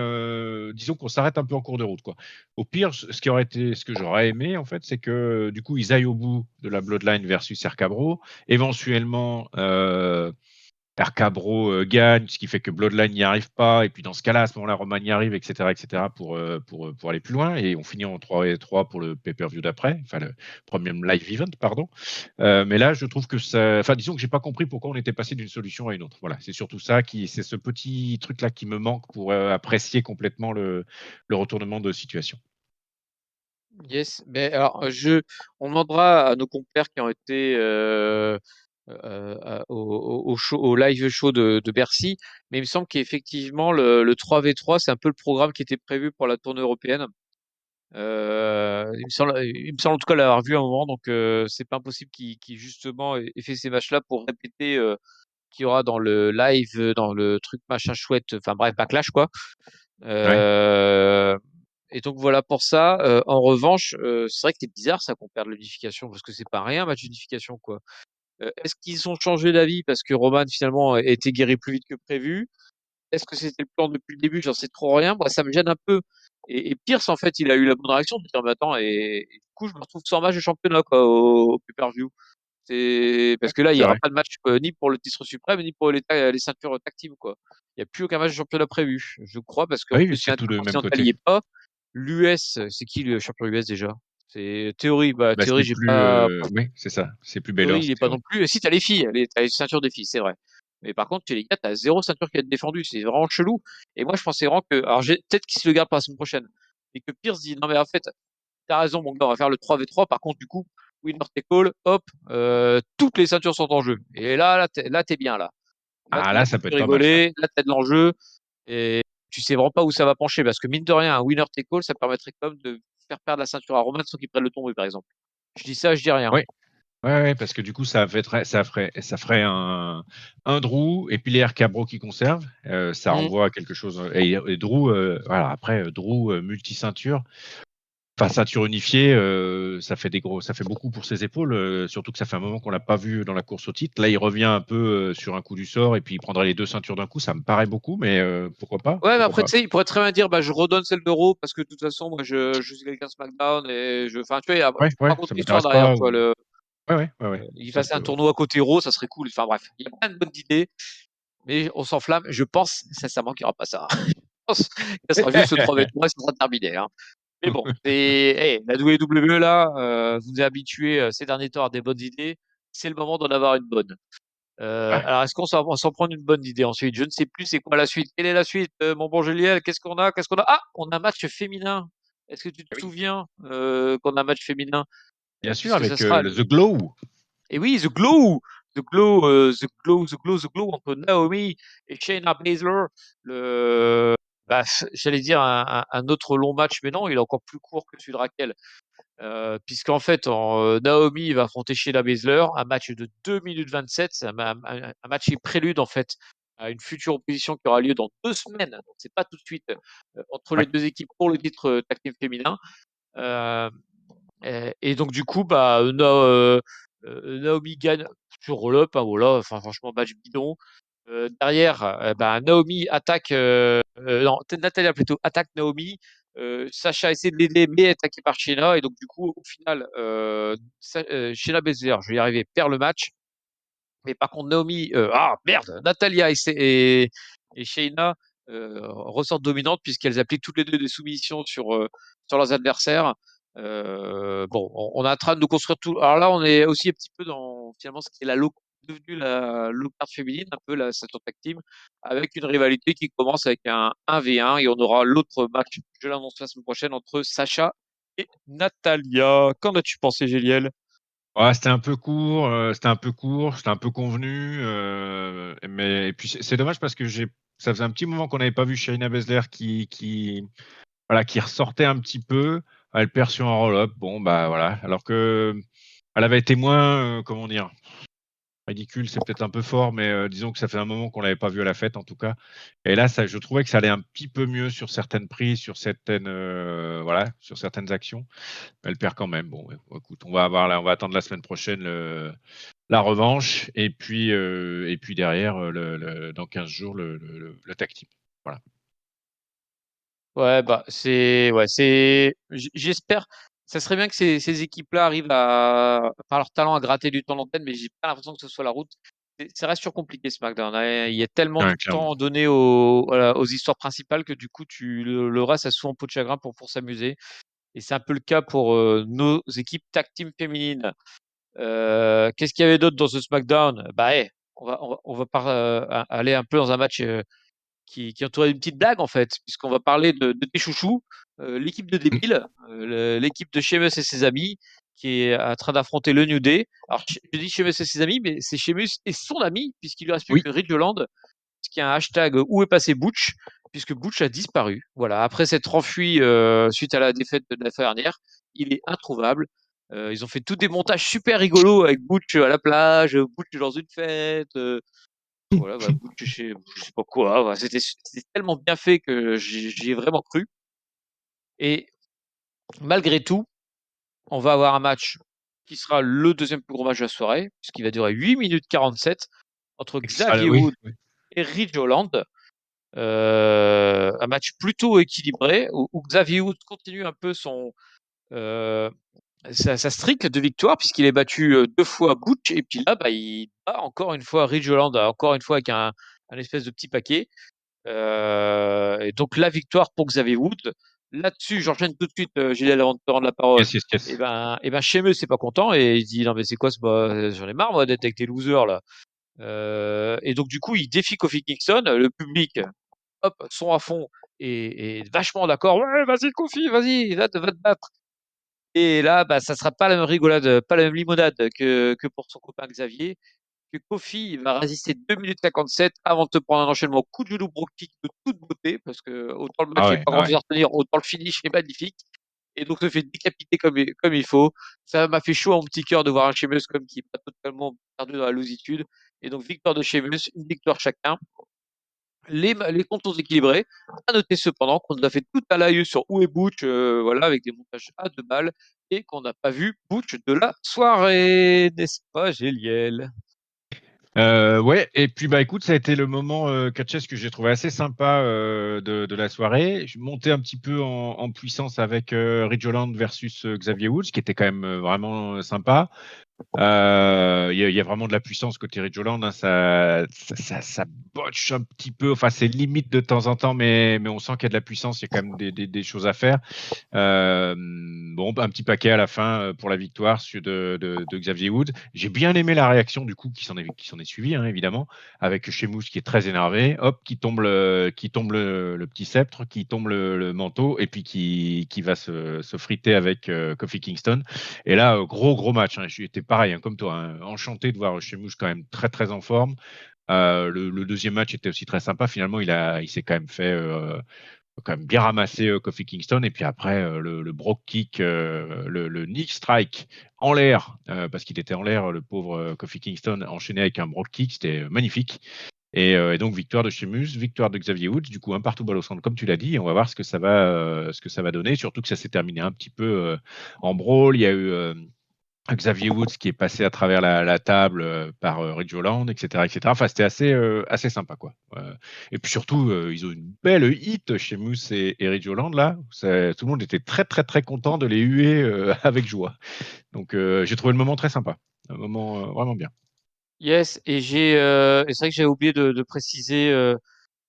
disons qu'on s'arrête un peu en cours de route, quoi. Au pire, ce que j'aurais aimé, en fait, c'est que du coup, ils aillent au bout de la Bloodline versus Cercabro. Éventuellement, Arcabro gagne, ce qui fait que Bloodline n'y arrive pas. Et puis dans ce cas-là, à ce moment-là, Roman y arrive, etc., pour aller plus loin. Et on finit en 3-3 pour le pay-per-view d'après, enfin le Premium Live Event, pardon. Mais là, je trouve que ça. Enfin, disons que j'ai pas compris pourquoi on était passé d'une solution à une autre. Voilà, c'est surtout ça c'est ce petit truc-là qui me manque pour apprécier complètement le retournement de situation. Yes, mais alors on demandera à nos compères qui ont été au live show de Bercy, mais il me semble qu'effectivement le 3v3 c'est un peu le programme qui était prévu pour la tournée européenne. Il me semble en tout cas l'avoir vu à un moment, donc c'est pas impossible qu'il justement ait fait ces matchs-là pour répéter qu'il y aura dans le live, dans le truc machin chouette, enfin bref, Backlash quoi. Ouais. Euh, et donc voilà pour ça. En revanche, c'est vrai que c'est bizarre ça qu'on perde l'unification parce que c'est pas rien un match d'unification quoi. Est-ce qu'ils ont changé d'avis parce que Roman finalement a été guéri plus vite que prévu? Est-ce que c'était le plan depuis le début? J'en sais trop rien. Moi, ça me gêne un peu. Et Pierce, en fait, il a eu la bonne réaction de dire, mais attends, et du coup, je me retrouve sans match de championnat, quoi, au pay-per-view. C'est Ouais, parce que là, il c'est n'y aura vrai. pas de match ni pour le titre suprême, ni pour les ceintures tag team, quoi. Il n'y a plus aucun match de championnat prévu, je crois, parce Ah qu'en oui, plus, si c'est tout de même Intercontinental côté. n'y est pas, l'US, c'est qui le champion US déjà? C'est théorie, Bah, théorie, c'est j'ai plus, pas. oui, c'est ça, c'est plus Théorie, Baylor, il est c'est pas non théorie. plus. Si, t'as les filles, t'as les ceintures des filles, c'est vrai. Mais par contre, chez les gars, t'as zéro ceinture qui va être défendue. C'est vraiment chelou. Et moi, je pensais vraiment que. Alors, peut-être qu'il se le garde pour la semaine prochaine. Et que Pierce dit non, mais en fait, t'as raison, mon gars, on va faire le 3v3. Par contre, du coup, winner take all, hop, toutes les ceintures sont en jeu. Et là, t'es bien, là. Ah Là, là, tu ça peut peux être pas mal ça. rigoler. Là, t'as de l'enjeu. Et tu sais vraiment pas où ça va pencher. Parce que mine de rien, un winner take all, ça permettrait quand même de faire perdre la ceinture à Roman sans qu'il prenne le tomber, par exemple. Je dis ça, je dis rien. Oui. Ouais, ouais, parce que du coup, ça ferait un Drew et puis les RK Bro qui conservent. Ça Hmm. renvoie à quelque chose. Et Drew, voilà, après, Drew multi-ceinture, enfin ceinture unifiée, ça fait beaucoup pour ses épaules, surtout que ça fait un moment qu'on l'a pas vu dans la course au titre. Là, il revient un peu sur un coup du sort et puis il prendrait les deux ceintures d'un coup. Ça me paraît beaucoup, mais pourquoi pas? Ouais, mais Pourquoi après, pas? tu sais, il pourrait très bien dire, je redonne celle d'Euro parce que de toute façon, moi, je suis quelqu'un de SmackDown et enfin, tu vois, Ouais, tu ouais, racontes ça l'histoire m'intéresse derrière, pas. tu vois, Ouais, ouais, ouais, ouais. il Ça se fasse un peut, ouais. tournoi côté Raw, ça serait cool. Enfin, bref, il y a plein de bonnes idées, mais on s'enflamme. Je pense sincèrement qu'il n'y aura pas ça. Je pense que ça sera juste ce 3v3 et ça sera terminé, hein. Mais bon, la WWE, là, vous nous avez habitués ces derniers temps à des bonnes idées. C'est le moment d'en avoir une bonne. Ouais. Alors, est-ce on s'en prend une bonne idée ensuite? Je ne sais plus c'est quoi la suite. Quelle est la suite, mon bon Juliel? Qu'est-ce qu'on a? Qu'est-ce qu'on a? Ah, on a un match féminin. Est-ce que tu te Oui. souviens qu'on a un match féminin? Bien sûr, Puisque ça avec sera. le The Glow. Et oui, The Glow! The Glow entre Naomi et Shayna Baszler. J'allais dire un autre long match, mais non, il est encore plus court que celui de Raquel. Puisqu'en fait, Naomi va affronter Shayna Baszler, un match de 2 minutes 27, c'est un match qui prélude en fait à une future opposition qui aura lieu dans 2 semaines, donc c'est pas tout de suite, entre les Ouais. deux équipes pour le titre tag team féminin. Euh, et donc du coup, Naomi gagne sur roll-up, hein, voilà, enfin franchement match bidon. Derrière, Naomi attaque, non, Natalia plutôt attaque Naomi. Sacha essaie de l'aider, mais est attaqué par Shayna. Et donc, du coup, au final, Shayna Baszler, je vais y arriver, perd le match. Mais par contre, Naomi, merde, Natalia et Shayna ressortent dominantes puisqu'elles appliquent toutes les deux des soumissions sur leurs adversaires. Bon, on est en train de nous construire tout. Alors là, on est aussi un petit peu dans finalement ce qui est devenue la low card féminine, un peu la ceinture tag team, avec une rivalité qui commence avec un 1v1 et on aura l'autre match, je l'annonce la semaine prochaine, entre Sacha et Natalia. Qu'en as-tu pensé, Géliel? Ouais, c'était un peu court, c'était un peu convenu, mais et puis c'est dommage parce que ça faisait un petit moment qu'on n'avait pas vu Shayna Baszler voilà, qui ressortait un petit peu. Elle perd sur un roll-up, bon, bah, voilà. Alors que elle avait été moins, comment dire? Ridicule, c'est peut-être un peu fort, mais disons que ça fait un moment qu'on l'avait pas vu à la fête, en tout cas. Et là, je trouvais que ça allait un petit peu mieux sur certaines prises, sur certaines, voilà, sur certaines actions. Elle perd quand même. Bon, ouais, écoute, on va attendre la semaine prochaine la revanche et puis derrière, dans 15 jours, le tag team. Voilà. Ouais, j'espère. Ça serait bien que ces équipes-là arrivent par leur talent, à gratter du temps d'antenne, mais j'ai pas l'impression que ce soit la route. Ça reste sur compliqué, SmackDown, hein. Il y a tellement de Ouais, clairement. temps donné voilà, aux histoires principales que du coup, le reste a souvent peau de chagrin pour s'amuser. Et c'est un peu le cas pour nos équipes tag team féminines. Qu'est-ce qu'il y avait d'autre dans ce SmackDown? On va aller un peu dans un match qui entourait une petite blague en fait, puisqu'on va parler de tes chouchous, l'équipe de Mmh. débiles, l'équipe de Sheamus et ses amis, qui est en train d'affronter le New Day. Alors je dis Sheamus et ses amis, mais c'est Sheamus et son ami, puisqu'il lui reste plus Oui. que Ridge Holland, puisqu'il y a un hashtag où est passé Butch, puisque Butch a disparu. Voilà, après s'être enfui suite à la défaite de la fois dernière, il est introuvable. Ils ont fait tous des montages super rigolos avec Butch à la plage, Butch dans une fête, voilà, Butch chez je sais pas quoi. Voilà, c'était tellement bien fait que j'y ai vraiment cru. Et malgré tout, on va avoir un match qui sera le deuxième plus gros match de la soirée, puisqu'il va durer 8 minutes 47 entre Et qui sera Xavier oui, Wood oui. et Ridge Holland. Un match plutôt équilibré où Xavier Wood continue un peu euh, sa streak de victoire, puisqu'il est battu 2 fois Butch, et puis là, il bat encore une fois Ridge Holland, encore une fois avec un espèce de petit paquet. Et donc la victoire pour Xavier Wood. Là-dessus, j'enchaîne tout de suite, Gilles, avant de te rendre la parole. Yes, yes, yes. Sheamus, c'est pas content et il dit non mais c'est quoi, j'en ai marre moi d'être avec tes losers là. Et donc du coup, il défie Kofi Kingston, le public, hop, sont à fond et vachement d'accord. Ouais, vas-y Kofi, vas-y, va te battre. Et là, bah, ça sera pas la même rigolade, pas la même limonade que pour son copain Xavier. Que Kofi va résister 2 minutes 57 avant de te prendre un enchaînement coup de genou bro kick de toute beauté, parce que autant le match Ah il n'y a ouais, pas ah grand chose ouais. à retenir, autant le finish est magnifique. Et donc se fait décapiter comme il faut. Ça m'a fait chaud à mon petit cœur de voir un Sheamus comme qui est pas totalement perdu dans la lositude. Et donc victoire de Sheamus, une victoire chacun. Les comptes sont équilibrés. À noter cependant qu'on nous a fait tout à l'œil sur où est Butch, voilà, avec des montages à 2 balles, et qu'on n'a pas vu Butch de la soirée, n'est-ce pas, Géliel? Ouais, et puis bah écoute, ça a été le moment catchess que j'ai trouvé assez sympa de la soirée. Je montais un petit peu en puissance avec Ridge Holland versus Xavier Woods, qui était quand même vraiment sympa. Il y a vraiment de la puissance côté Ridge Holland, hein, ça botche un petit peu. Enfin, c'est limite de temps en temps, mais on sent qu'il y a de la puissance. Il y a quand même des choses à faire. Bon, un petit paquet à la fin pour la victoire de Xavier Woods. J'ai bien aimé la réaction du coup qui s'en est suivie, hein, évidemment, avec Sheamus qui est très énervé, hop, qui tombe le petit sceptre, qui tombe le manteau, et puis qui va se friter avec Kofi Kingston. Et là, gros match. Hein. J'étais pareil, hein, comme toi, hein, enchanté de voir Sheamus quand même très en forme. Le deuxième match était aussi très sympa. Finalement, il s'est quand même fait quand même bien ramassé Kofi Kingston. Et puis après, le Brock Kick, le knee strike en l'air, parce qu'il était en l'air, le pauvre Kofi Kingston, enchaîné avec un Brock Kick, c'était magnifique. Et donc, victoire de Sheamus, victoire de Xavier Woods, du coup, un partout balle au centre, comme tu l'as dit. Et on va voir ce que ça va donner, surtout que ça s'est terminé un petit peu en brawl. Il y a eu Xavier Woods qui est passé à travers la table par Ridge Holland, etc. Enfin, c'était assez sympa, quoi. Et puis surtout, ils ont une belle hit chez Moose et Ridge Holland, là. Tout le monde était très content de les huer avec joie. Donc, j'ai trouvé le moment très sympa. Un moment vraiment bien. Yes, et c'est vrai que j'ai oublié de préciser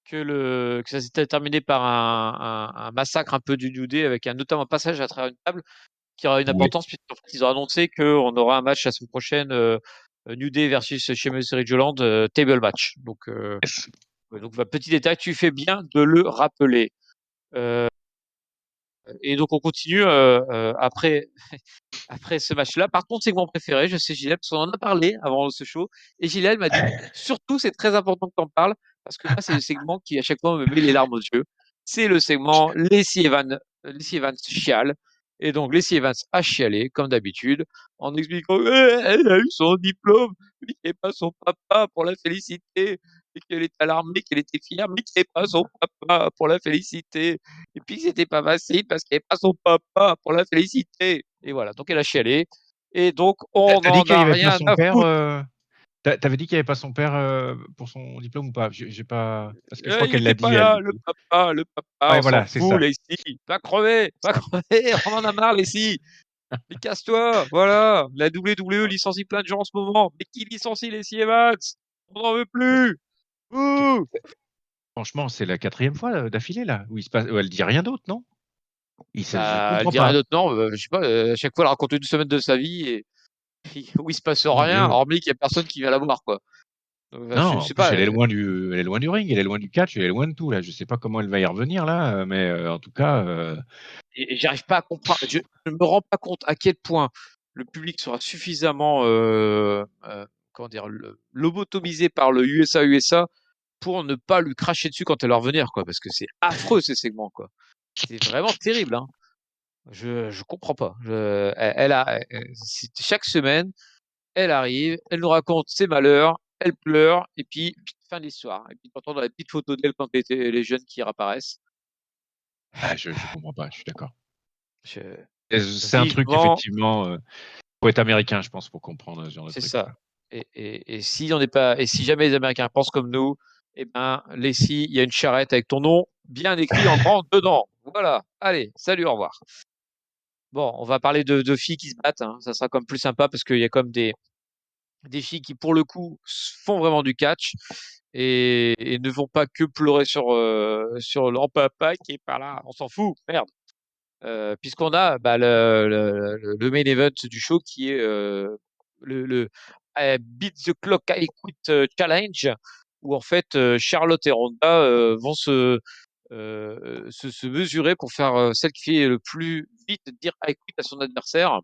que ça s'était terminé par un massacre un peu du New Day avec notamment un passage à travers une table qui aura une Oui. importance puisqu'en fait ils ont annoncé qu'on aura un match la semaine prochaine, New Day versus Sheamus et Ridge Holland, table match. Donc bah, petit détail, tu fais bien de le rappeler. Euh, et donc on continue après après ce match-là. Par contre, segment préféré, je sais Gilles, parce qu'on en a parlé avant ce show, et Gilles m'a dit, surtout, c'est très important que tu en parles, parce que moi, c'est le segment qui, à chaque fois, me met les larmes aux yeux. C'est le segment Lacey Evans chiale. Et donc, Lacey Evans a chialé, comme d'habitude, en expliquant, elle a eu son diplôme, mais qui n'est pas son papa pour la féliciter, et qu'elle est alarmée, qu'elle était fière, mais qui n'est pas son papa pour la féliciter. Et puis, c'était pas facile parce qu'il n'y avait pas son papa pour la féliciter. Et voilà, donc elle a chialé. Et donc, on T'as dit n'en qu'il n'y a avait pas rien son à père. foutre. T'avais dit qu'il n'y avait pas son père pour son diplôme ou pas? J'ai pas. Parce que je crois Il qu'elle l'a n'était dit pas elle là, du coup. le papa, Ouais, on s'en voilà, c'est fout, ça. Lacey. Va crever, on en a marre, Lacey. Mais casse-toi, voilà. La WWE licencie plein de gens en ce moment. Mais qui licencie Lacey Evans? On n'en veut plus. Ouh. Franchement, c'est la quatrième fois d'affilée là où il se passe, où elle dit rien d'autre, non? Je Bah, elle comprends dit rien pas. d'autre, non. Je sais pas, à chaque fois, elle raconte une semaine de sa vie et où il se passe Mon rien, Dieu. hormis qu'il y a personne qui vient la voir, quoi. Donc, Non, je en sais plus pas. elle est loin du ring, elle est loin du catch, elle est loin de tout là. Je sais pas comment elle va y revenir là, mais en tout cas, Et j'arrive pas à comprendre. Je ne me rends pas compte à quel point le public sera suffisamment, comment dire, lobotomisé par le USA pour ne pas lui cracher dessus quand elle va revenir, quoi. Parce que c'est affreux ces segments, quoi. C'est vraiment terrible, hein. Je comprends pas. Chaque semaine, elle arrive, elle nous raconte ses malheurs, elle pleure, et puis fin de l'histoire. Et puis t'entends dans les petites photos d'elle quand elle était les jeunes qui réapparaissent. je comprends pas. Je suis d'accord. Je- C'est un truc Vivement, effectivement. Faut être américain, je pense, pour comprendre ce genre de c'est truc. ça. Et si on n'est pas, et si jamais les Américains pensent comme nous, eh ben, Leslie, il y a une charrette avec ton nom bien écrit en grand dedans. Voilà. Allez, salut, au revoir. Bon, on va parler de filles qui se battent, hein. Ça sera comme plus sympa parce qu'il y a comme des filles qui, pour le coup, font vraiment du catch et ne vont pas que pleurer sur leur papa qui est pas là. On s'en fout. Merde. puisqu'on a le main event du show qui est le Beat the Clock I Quit Challenge, où en fait Charlotte et Ronda vont se mesurer pour faire celle qui fait le plus vite dire I quit à son adversaire.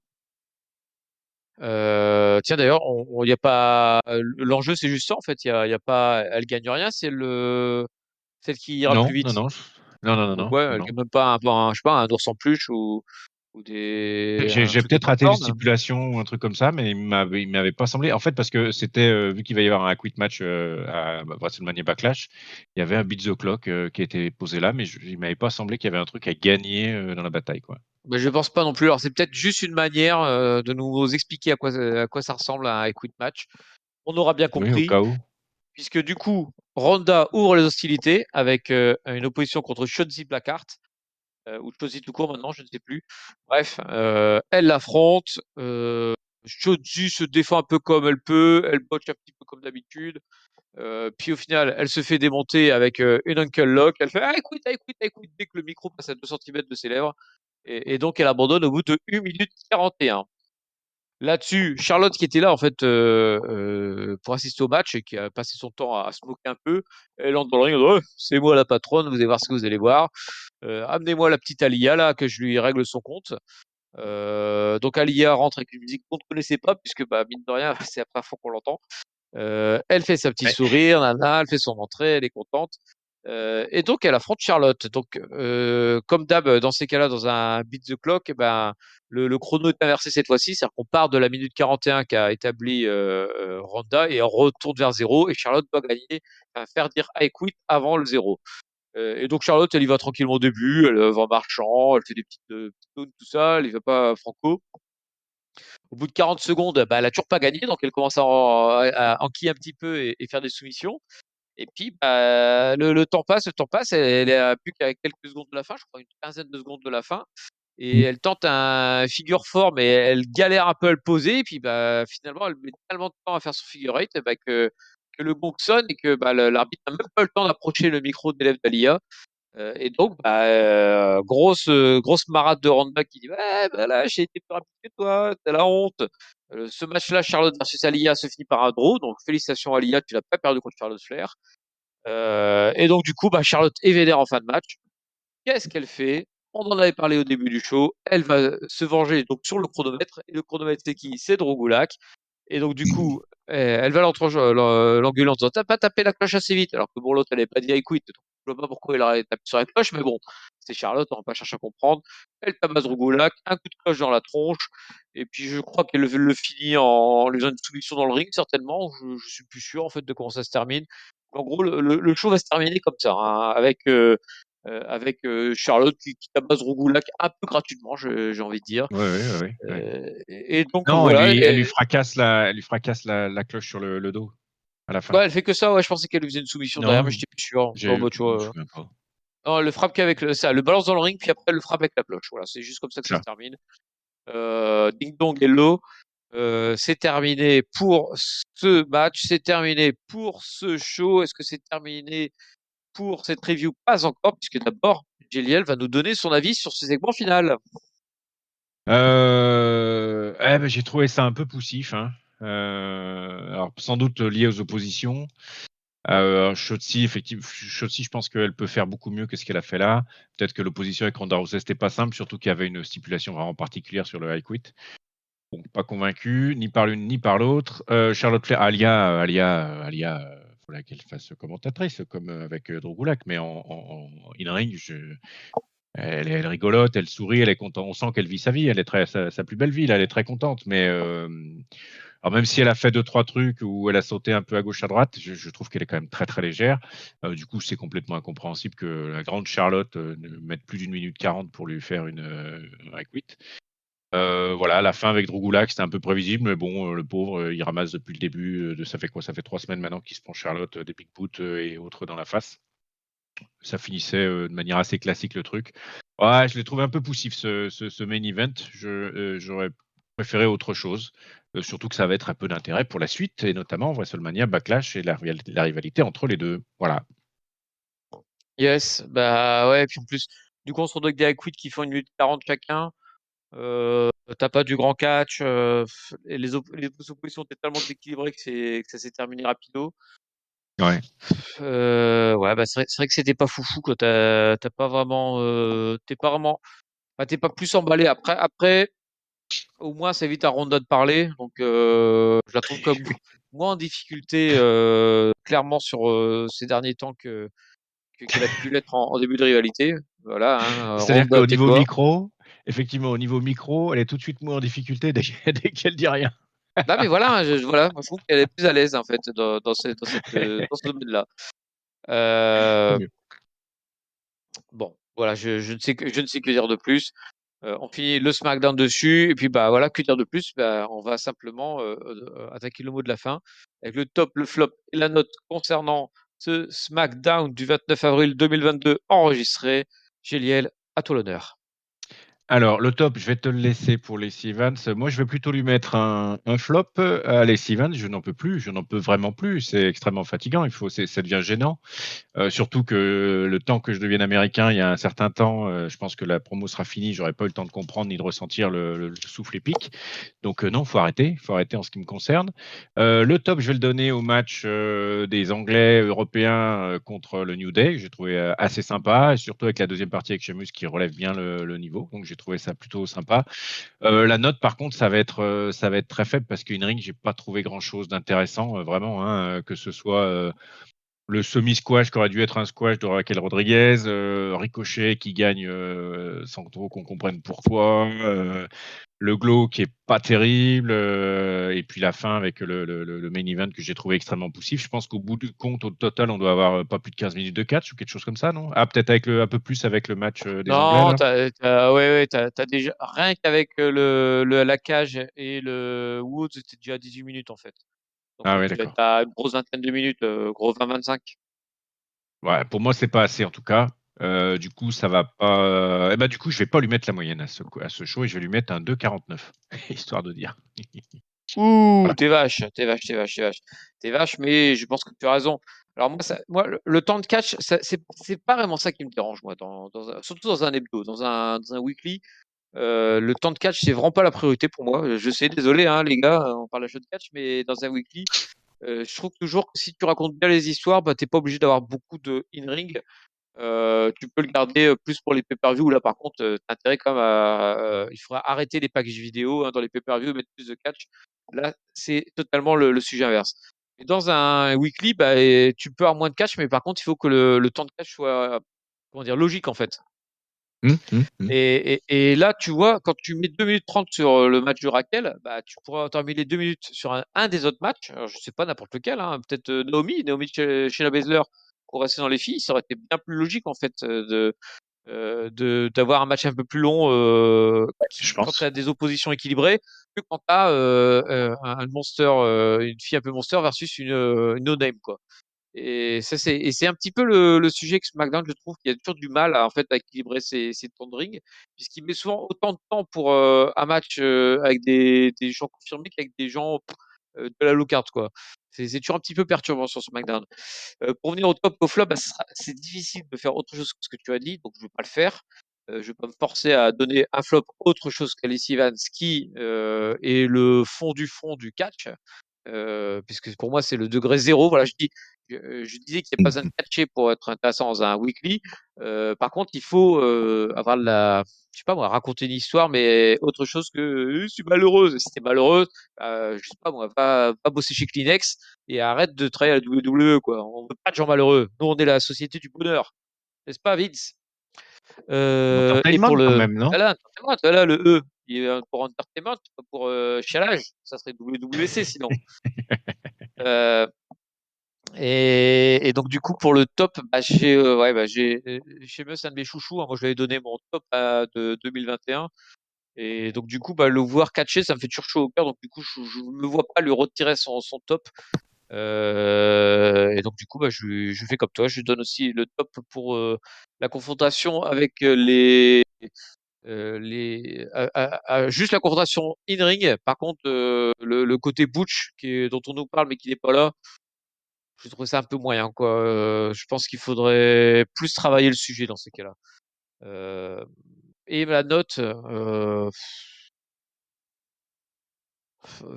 Tiens d'ailleurs, il y a pas l'enjeu, c'est juste ça en fait. Il y a pas, elle gagne rien, c'est celle qui ira le plus Non, non, vite. non, non, non, non, Donc non, ouais, non, elle non. gagne même pas je sais pas, un ours en peluche ou un J'ai truc de peut-être raté une popcorn. stipulation ou un truc comme ça, mais il m'avait pas semblé. En fait, parce que c'était vu qu'il va y avoir un quit match à WrestleMania Backlash, il y avait un beat the clock qui était posé là, mais il m'avait pas semblé qu'il y avait un truc à gagner dans la bataille, quoi. Mais je pense pas non plus. Alors c'est peut-être juste une manière de nous expliquer à quoi ça ressemble un Equity Match. On aura bien Oui, au compris, cas où. puisque du coup, Ronda ouvre les hostilités avec une opposition contre Shotzi Blackheart, ou Shotzi tout court maintenant, je ne sais plus. Bref, elle l'affronte. Shotzi se défend un peu comme elle peut, elle botche un petit peu comme d'habitude. Puis au final, elle se fait démonter avec une Uncle Lock. Elle fait I quit dès que le micro passe à 2 centimètres de ses lèvres. Et donc, elle abandonne au bout de 1 minute 41. Là-dessus, Charlotte, qui était là, en fait, pour assister au match et qui a passé son temps à se moquer un peu, elle entre dans le ring, elle dit, oh, c'est moi la patronne, vous allez voir ce que vous allez voir. Amenez-moi la petite Alia, là, que je lui règle son compte. Donc, Alia rentre avec une musique qu'on ne connaissait pas, puisque, bah, mine de rien, c'est la première fois qu'on l'entend. Elle fait sa petite Ouais. sourire, nana, elle fait son entrée, elle est contente. Et donc, elle affronte Charlotte. Donc, comme d'hab, dans ces cas-là, dans un beat the clock, eh ben, le chrono est inversé cette fois-ci. C'est-à-dire qu'on part de la minute 41 qu'a établi Ronda et on retourne vers zéro. Et Charlotte doit gagner, enfin, faire dire I quit avant le zéro. Et donc, Charlotte, elle y va tranquillement au début. Elle va en marchant, elle fait des petites zones, tout ça. Elle y va pas franco. Au bout de 40 secondes, bah, elle a toujours pas gagné. Donc, elle commence à enquiller un petit peu et faire des soumissions. Et puis, bah, le temps passe, elle est à plus qu'à quelques secondes de la fin, je crois une quinzaine de secondes de la fin. Et elle tente un figure four, mais elle galère un peu à le poser. Et puis, bah, finalement, elle met tellement de temps à faire son figure eight bah, que le gong sonne et que bah, l'arbitre n'a même pas le temps d'approcher le micro des lèvres d'Alia. Et donc, bah, grosse marade de Ronda qui dit ouais, bah là, j'ai été plus rapide que toi, t'as la honte. Ce match-là, Charlotte versus Alia se finit par un draw. Donc, félicitations Alia, tu l'as pas perdu contre Charlotte Flair. Et donc, du coup, bah, Charlotte est vénère en fin de match. Qu'est-ce qu'elle fait? On en avait parlé au début du show. Elle va se venger donc sur le chronomètre. Et le chronomètre, c'est qui? C'est Drew Gulak. Et donc, du coup, elle va l'engueuler en disant t'as pas tapé la cloche assez vite. Alors que bon, l'autre, elle avait pas dit I quit. Donc, je vois pas pourquoi elle aurait tapé sur la cloche. Mais bon, c'est Charlotte, on va pas chercher à comprendre. Elle tabasse Drew Gulak, un coup de cloche dans la tronche. Et puis, je crois qu'elle le finit en lui faisant une soumission dans le ring, certainement. Je suis plus sûr, en fait, de comment ça se termine. En gros, le show va se terminer comme ça, hein, avec Charlotte qui tabasse Rougoulac un peu gratuitement, j'ai envie de dire. Ouais, ouais, ouais, ouais, ouais. Et donc Non, voilà. elle lui fracasse la cloche sur le dos à la fin. Ouais, elle fait que ça. Ouais, je pensais qu'elle lui faisait une soumission derrière, mais Non, j'étais plus sûr. Oh, bah, tu je me vois. souviens pas. Non, elle le frappe qu'avec ça, elle le balance dans le ring, puis après elle le frappe avec la cloche. Voilà, c'est juste comme ça que ça se Ça. termine. Ding dong hello. C'est terminé pour ce match, c'est terminé pour ce show. Est-ce que c'est terminé pour cette review? Pas encore, puisque d'abord, JLL va nous donner son avis sur ce segment final. Ben, j'ai trouvé ça un peu poussif, hein. Alors sans doute lié aux oppositions. Shotzi, effectivement, Shotzi, je pense qu'elle peut faire beaucoup mieux que ce qu'elle a fait là. Peut-être que l'opposition avec Ronda Rousey, c'était pas simple, surtout qu'il y avait une stipulation vraiment particulière sur le high quit. Donc pas convaincu, ni par l'une ni par l'autre. Charlotte Flair, Alia, faudrait qu'elle fasse commentatrice, comme avec Drew Gulak, mais en in-ring, elle est rigolote, elle sourit, elle est contente. On sent qu'elle vit sa vie, elle est sa plus belle vie, là, elle est très contente. Mais alors même si elle a fait deux trois trucs où elle a sauté un peu à gauche à droite, je trouve qu'elle est quand même très très légère. Du coup, c'est complètement incompréhensible que la grande Charlotte ne mette plus d'une minute 40 pour lui faire un quit. Voilà, à la fin avec Drew Gulak, c'était un peu prévisible, mais bon, le pauvre, il ramasse depuis le début ça fait quoi? Ça fait 3 semaines maintenant qu'il se prend Charlotte des big boots et autres dans la face. Ça finissait de manière assez classique le truc. Ouais, je l'ai trouvé un peu poussif ce main event. J'aurais préféré autre chose. Surtout que ça va être un peu d'intérêt pour la suite, et notamment WrestleMania Backlash et la rivalité entre les deux. Voilà. Yes, bah ouais, puis en plus, du contre avec des Akwid qui font 1 minute 40 chacun. T'as pas du grand catch. Et les oppositions étaient tellement déséquilibrées que ça s'est terminé rapido. Ouais. Ouais, bah c'est vrai que c'était pas foufou quoi. T'as pas vraiment, bah, t'es pas plus emballé. Après, au moins ça évite à Ronda de parler. Donc je la trouve comme moins en difficulté clairement sur ces derniers temps qu'elle a pu l'être en début de rivalité. Voilà, hein, C'est-à-dire Ronda, qu'au niveau tais-toi. micro, effectivement, au niveau micro, elle est tout de suite moins en difficulté dès dès qu'elle dit rien. Non mais voilà, hein, voilà, moi, je trouve qu'elle est plus à l'aise en fait dans ce domaine-là. Tant Euh, mieux. bon, voilà, je ne sais que dire de plus. On finit le SmackDown dessus et puis bah voilà, que dire de plus? Bah, on va simplement attaquer le mot de la fin avec le top, le flop et la note concernant ce SmackDown du 29 avril 2022 enregistré. Géliel, à toi l'honneur. Alors, le top, je vais te le laisser pour Lacey Evans. Moi, je vais plutôt lui mettre un flop à Lacey Evans. Je n'en peux plus, je n'en peux vraiment plus. C'est extrêmement fatigant. Ça devient gênant. Surtout que le temps que je devienne américain, il y a un certain temps, je pense que la promo sera finie. J'aurais pas eu le temps de comprendre ni de ressentir le souffle épique. Donc non, faut arrêter en ce qui me concerne. Le top, je vais le donner au match des Anglais européens contre le New Day. J'ai trouvé assez sympa, et surtout avec la deuxième partie avec Sheamus qui relève bien le niveau. Donc j'ai trouvé ça plutôt sympa. La note, par contre, ça va être très faible parce qu'une ring, j'ai pas trouvé grand chose d'intéressant, vraiment, hein, que ce soit le semi-squash qui aurait dû être un squash de Raquel Rodriguez, Ricochet qui gagne sans trop qu'on comprenne pourquoi, le glow qui est pas terrible, et puis la fin avec le main event que j'ai trouvé extrêmement poussif. Je pense qu'au bout du compte, au total, on doit avoir pas plus de 15 minutes de catch ou quelque chose comme ça, non? Ah, peut-être avec un peu plus avec le match des Anglais Non, là. ouais, t'as déjà rien qu'avec la cage et le Woods, c'était déjà à 18 minutes en fait. Donc Ah ouais, ouais, tu dois d'accord. être à une grosse vingtaine de minutes, gros 20-25. Ouais, pour moi, c'est pas assez en tout cas. Du coup, ça va pas. Eh ben, du coup, je vais pas lui mettre la moyenne à ce show et je vais lui mettre un 2,49, histoire de dire. Ouh, Voilà. t'es vache, t'es vache, t'es vache, t'es vache. T'es vache, mais je pense que tu as raison. Alors moi, moi le temps de catch, c'est pas vraiment ça qui me dérange, moi, surtout dans un hebdo, dans un weekly. Le temps de catch, c'est vraiment pas la priorité pour moi. Je sais, désolé, hein, les gars, on parle à jeu de catch, mais dans un weekly, je trouve toujours que si tu racontes bien les histoires, bah, t'es pas obligé d'avoir beaucoup de in-ring. Tu peux le garder plus pour les pay-per-view. Là, par contre, t'as intérêt quand même il faudra arrêter les packages vidéo dans les pay-per-view, mettre plus de catch. Là, c'est totalement le sujet inverse. Et dans un weekly, bah, tu peux avoir moins de catch, mais par contre, il faut que le temps de catch soit, comment dire, logique en fait. Hum. Et là, tu vois, quand tu mets 2 minutes 30 sur le match de Raquel, bah, tu pourras terminer 2 minutes sur un des autres matchs. Alors, je sais pas n'importe lequel, hein, peut-être Naomi Shayna Baszler pour rester dans les filles. Ça aurait été bien plus logique en fait d'avoir un match un peu plus long Je quand tu pense. as des oppositions équilibrées que quand tu as un monster, une fille un peu monster versus une no-name quoi. Et c'est un petit peu le sujet que SmackDown, je trouve qu'il y a toujours du mal à, en fait, à équilibrer ses temps de ring, puisqu'il met souvent autant de temps pour un match avec des gens confirmés qu'avec des gens de la low card, quoi. C'est toujours un petit peu perturbant sur SmackDown. Pour venir au top, au flop, bah, c'est difficile de faire autre chose que ce que tu as dit, donc je ne vais pas le faire. Je vais pas me forcer à donner un flop autre chose qu'Alice Evans, qui est le fond du catch. Puisque pour moi c'est le degré zéro. Voilà, je disais qu'il n'y a pas besoin de catcher pour être intéressant dans un weekly. Par contre, il faut avoir je sais pas moi, raconter une histoire, mais autre chose que je suis malheureuse. Si t'es malheureuse, je sais pas moi, va bosser chez Kleenex et arrête de travailler à la WWE quoi. On veut pas de gens malheureux. Nous, on est la société du bonheur, n'est-ce pas, Vince? Et pour Entertainment quand même, non? voilà, entertainment, voilà le E. Il est pour entertainment, pas pour chialage. Ça serait WWC sinon. Euh, et donc du coup pour le top, bah, chez moi c'est un de mes chouchous, hein. Moi je lui avais donné mon top de 2021. Et donc du coup bah, le voir catcher, ça me fait toujours chaud au cœur. Donc du coup je ne me vois pas lui retirer son top. Et donc du coup bah, je fais comme toi, je lui donne aussi le top pour la confrontation avec juste la confrontation in ring. Par contre le côté Butch dont on nous parle mais qui n'est pas là, je trouve ça un peu moyen, quoi. Je pense qu'il faudrait plus travailler le sujet dans ces cas-là. Et la note,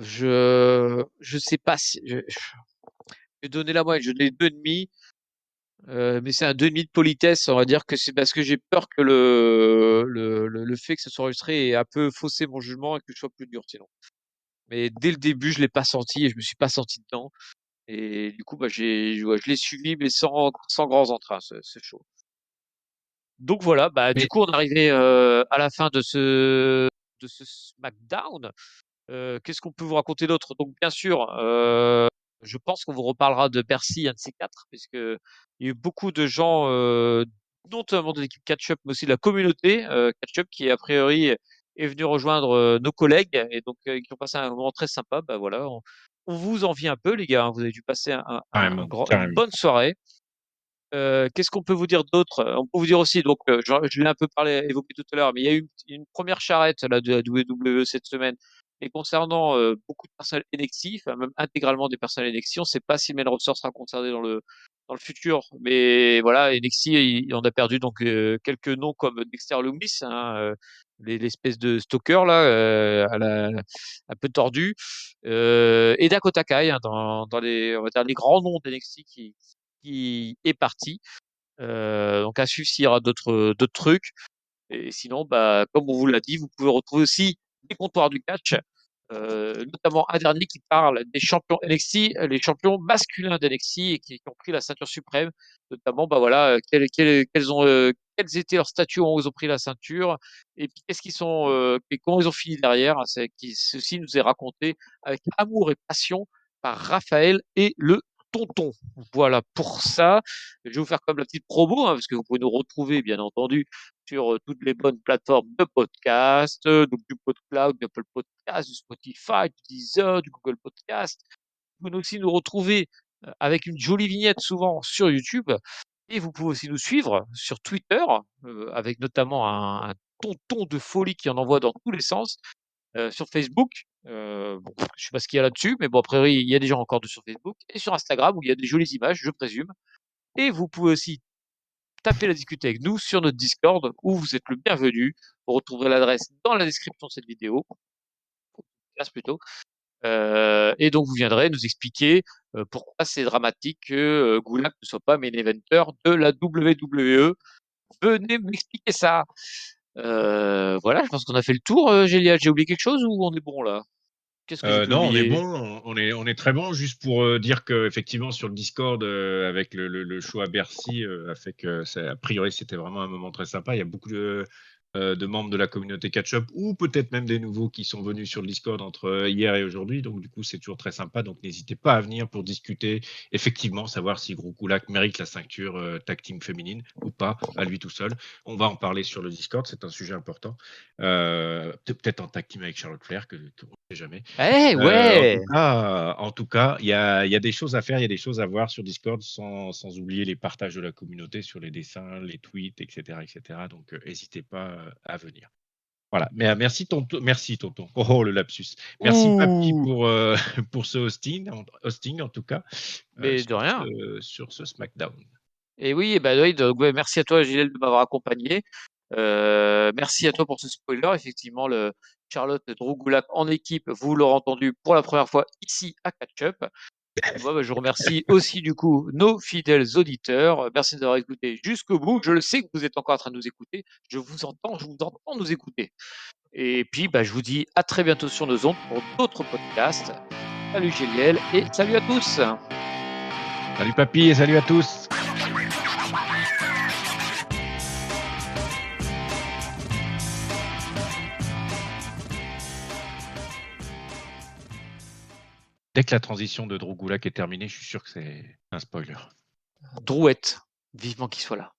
je sais pas si je vais donner la moyenne, je donne 2,5, mais c'est un 2,5 de politesse. On va dire que c'est parce que j'ai peur que le fait que ça soit enregistré ait un peu faussé mon jugement et que je sois plus dur sinon. Mais dès le début, je l'ai pas senti et je me suis pas senti dedans. Et du coup, bah, je l'ai suivi, mais sans grands entrains, ce show. Donc voilà, bah, du Mais coup, on est arrivé à la fin de ce SmackDown. Qu'est-ce qu'on peut vous raconter d'autre? Donc, bien sûr, je pense qu'on vous reparlera de Bercy, un de ces quatre, puisque il y a eu beaucoup de gens, notamment de l'équipe Catch-Up, mais aussi de la communauté Catch-Up, qui a priori est venu rejoindre nos collègues et donc qui ont passé un moment très sympa. Bah voilà, on vous envie un peu, les gars, hein. Vous avez dû passer carrément, une carrément. bonne soirée. Qu'est-ce qu'on peut vous dire d'autre? On peut vous dire aussi, donc, je l'ai un peu évoqué tout à l'heure, mais il y a eu une première charrette là, de la WWE cette semaine. Et concernant beaucoup de personnel NXT, enfin, même intégralement des personnels NXT, on ne sait pas si Main Roster sera concerné dans le futur. Mais voilà, NXT, on a perdu donc quelques noms comme Dexter Lumis, hein, l'espèce de stalker là, un peu tordu, et Dakota Kai, hein, dans on va dire les grands noms d'NXT qui est parti. Donc à suivre s'il y aura d'autres trucs. Et sinon, bah, comme on vous l'a dit, vous pouvez retrouver aussi les comptoirs du catch, notamment un dernier qui parle des champions NXT, les champions masculins d'NXT et qui ont pris la ceinture suprême, notamment, bah voilà, quels étaient leurs statuts où ils ont pris la ceinture, et puis qu'est-ce qu'ils sont, et comment ils ont fini derrière. Hein, ceci nous est raconté avec amour et passion par Raphaël et le Tonton. Voilà pour ça. Je vais vous faire comme la petite promo, hein, parce que vous pouvez nous retrouver, bien entendu, sur toutes les bonnes plateformes de podcast, donc du PodCloud, du Apple Podcast, du Spotify, du Deezer, du Google Podcast. Vous pouvez aussi nous retrouver avec une jolie vignette souvent sur YouTube. Et vous pouvez aussi nous suivre sur Twitter, avec notamment un tonton de folie qui en envoie dans tous les sens. Sur Facebook, bon, je sais pas ce qu'il y a là-dessus, mais bon, a priori, il y a des gens encore sur Facebook. Et sur Instagram, où il y a des jolies images, je présume. Et vous pouvez aussi taper la discuter avec nous sur notre Discord où vous êtes le bienvenu. Vous retrouverez l'adresse dans la description de cette vidéo, plutôt. Et donc vous viendrez nous expliquer pourquoi c'est dramatique que Goulag ne soit pas main eventer de la WWE. Venez m'expliquer ça. Voilà, je pense qu'on a fait le tour. Gélial, j'ai oublié quelque chose ou on est bon là? Qu'est-ce que j'ai pu Non, on est oublier? bon, on est très bon. Juste pour dire que effectivement sur le Discord avec le show à Bercy a fait que a priori c'était vraiment un moment très sympa. Il y a beaucoup de membres de la communauté Catch-Up ou peut-être même des nouveaux qui sont venus sur le Discord entre hier et aujourd'hui. Donc du coup c'est toujours très sympa. Donc n'hésitez pas à venir pour discuter, effectivement savoir si Gros Koulak mérite la ceinture tag team féminine ou pas à lui tout seul. On va en parler sur le Discord, c'est un sujet important. Peut-être en tag team avec Charlotte Flair que on ne sait jamais. Eh ouais! En tout cas, il y a des choses à faire, il y a des choses à voir sur Discord, sans oublier les partages de la communauté sur les dessins, les tweets, etc., etc. Donc, n'hésitez pas à venir. Voilà. Mais merci tonton, merci tonton. Oh le lapsus. Merci papy Ouh! pour ce hosting en tout cas Mais de rien. sur ce SmackDown. Et oui, et bah oui, donc, ouais, merci à toi, Gilles, de m'avoir accompagné. Merci à toi pour ce spoiler. Effectivement, le Charlotte Drougoulak en équipe, vous l'aurez entendu pour la première fois ici à Catch Up. Et moi, bah, je remercie aussi du coup nos fidèles auditeurs. Merci d'avoir écouté jusqu'au bout. Je le sais que vous êtes encore en train de nous écouter. Je vous entends nous écouter. Et puis, bah, je vous dis à très bientôt sur nos ondes pour d'autres podcasts. Salut Géliel et salut à tous. Salut papy et salut à tous. Dès que la transition de Drogoulak est terminée, je suis sûr que c'est un spoiler. Drouette, vivement qu'il soit là.